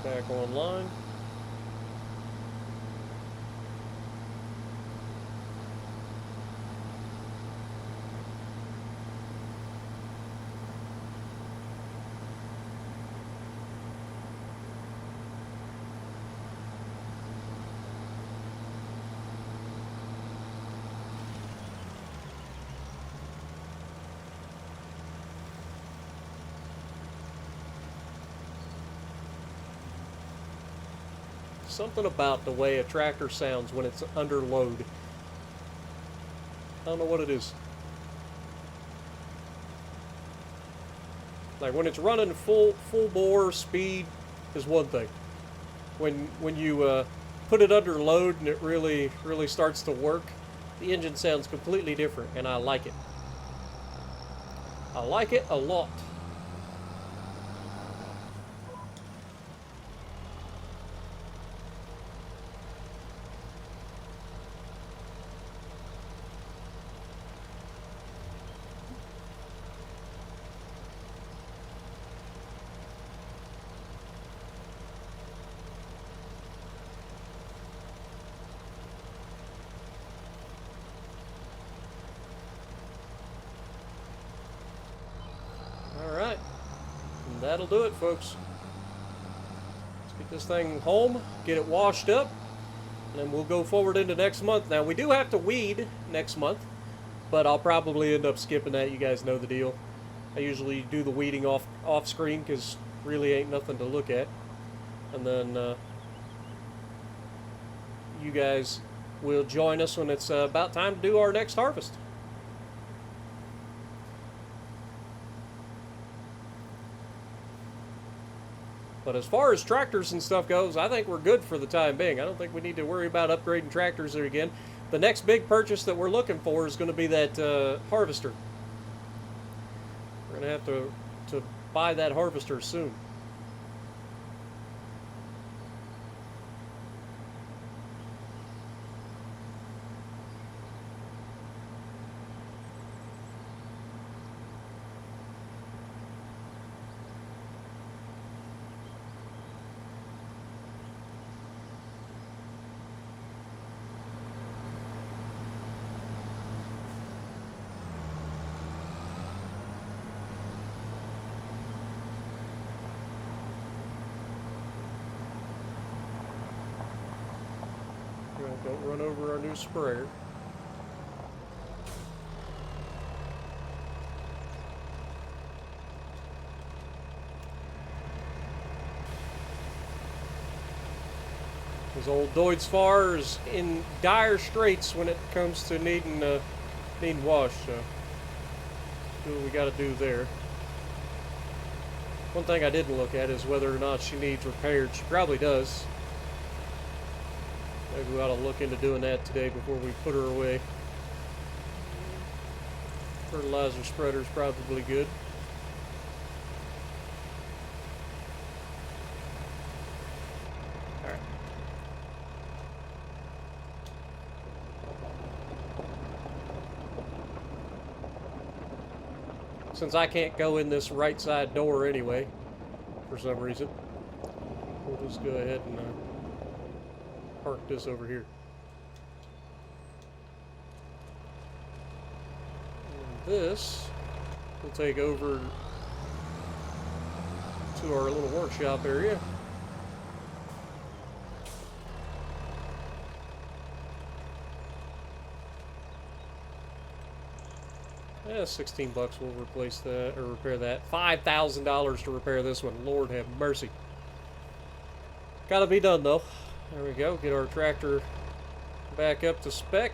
Back online. Something about the way a tractor sounds when it's under load. I don't know what it is. Like when it's running full bore speed is one thing. When you put it under load and it really starts to work, the engine sounds completely different, and I like it. I like it a lot. Alright, and that'll do it, folks. Let's get this thing home, get it washed up, and then we'll go forward into next month. Now, we do have to weed next month, but I'll probably end up skipping that. You guys know the deal. I usually do the weeding off screen because really ain't nothing to look at. And then you guys will join us when it's about time to do our next harvest. But as far as tractors and stuff goes, I think we're good for the time being. I don't think we need to worry about upgrading tractors there again. The next big purchase that we're looking for is going to be that harvester. We're going to have to buy that harvester soon. Don't run over our new sprayer. Because old Deutz-Fahr is in dire straits when it comes to needing wash. So do what we got to do there. One thing I didn't look at is whether or not she needs repaired. She probably does. Maybe we ought to look into doing that today before we put her away. Fertilizer spreader's probably good. since I can't go in this right side door anyway, for some reason, we'll just go ahead and park this over here. And this we'll take over to our little workshop area. Yeah, 16 bucks will replace that, or repair that. $5,000 to repair this one. Lord have mercy. Gotta be done though. There we go. Get our tractor back up to spec.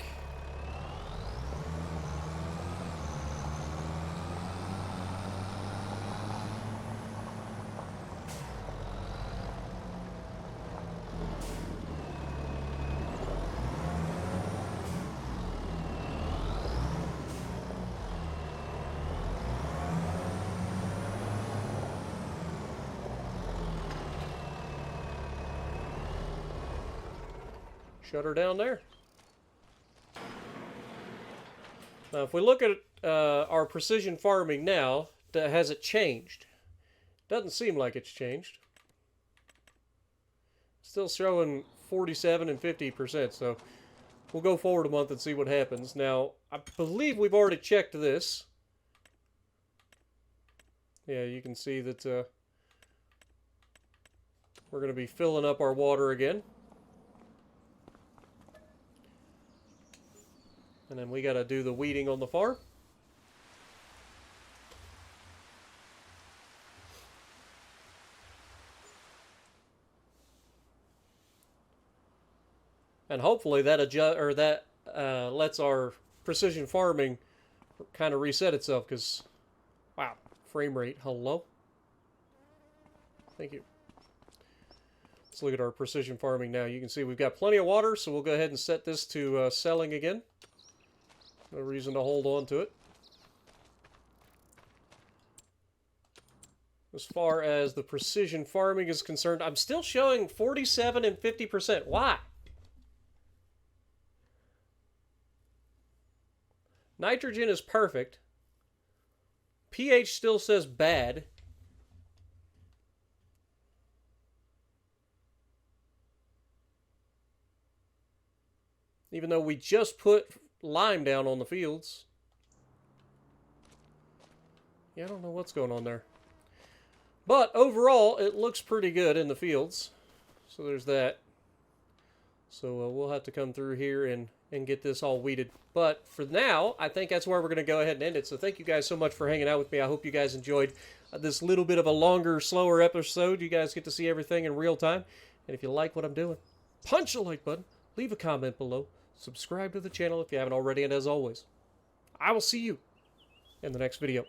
Shut her down there. Now, if we look at our precision farming now, has it changed? Doesn't seem like it's changed. Still showing 47 and 50%, so we'll go forward a month and see what happens. Now, I believe we've already checked this. Yeah, you can see that we're going to be filling up our water again. And then we got to do the weeding on the farm. And hopefully that lets our precision farming kind of reset itself, because wow, frame rate, hello. Thank you. Let's look at our precision farming now. You can see we've got plenty of water, so we'll go ahead and set this to selling again. No reason to hold on to it. As far as the precision farming is concerned, I'm still showing 47 and 50%. Why? Nitrogen is perfect. pH still says bad. Even though we just put lime down on the fields. Yeah, I don't know what's going on there. But overall, it looks pretty good in the fields. So there's that. So we'll have to come through here and get this all weeded. But for now, I think that's where we're going to go ahead and end it. So thank you guys so much for hanging out with me. I hope you guys enjoyed this little bit of a longer, slower episode. You guys get to see everything in real time. And if you like what I'm doing, punch the like button, leave a comment below. Subscribe to the channel if you haven't already, and as always, I will see you in the next video.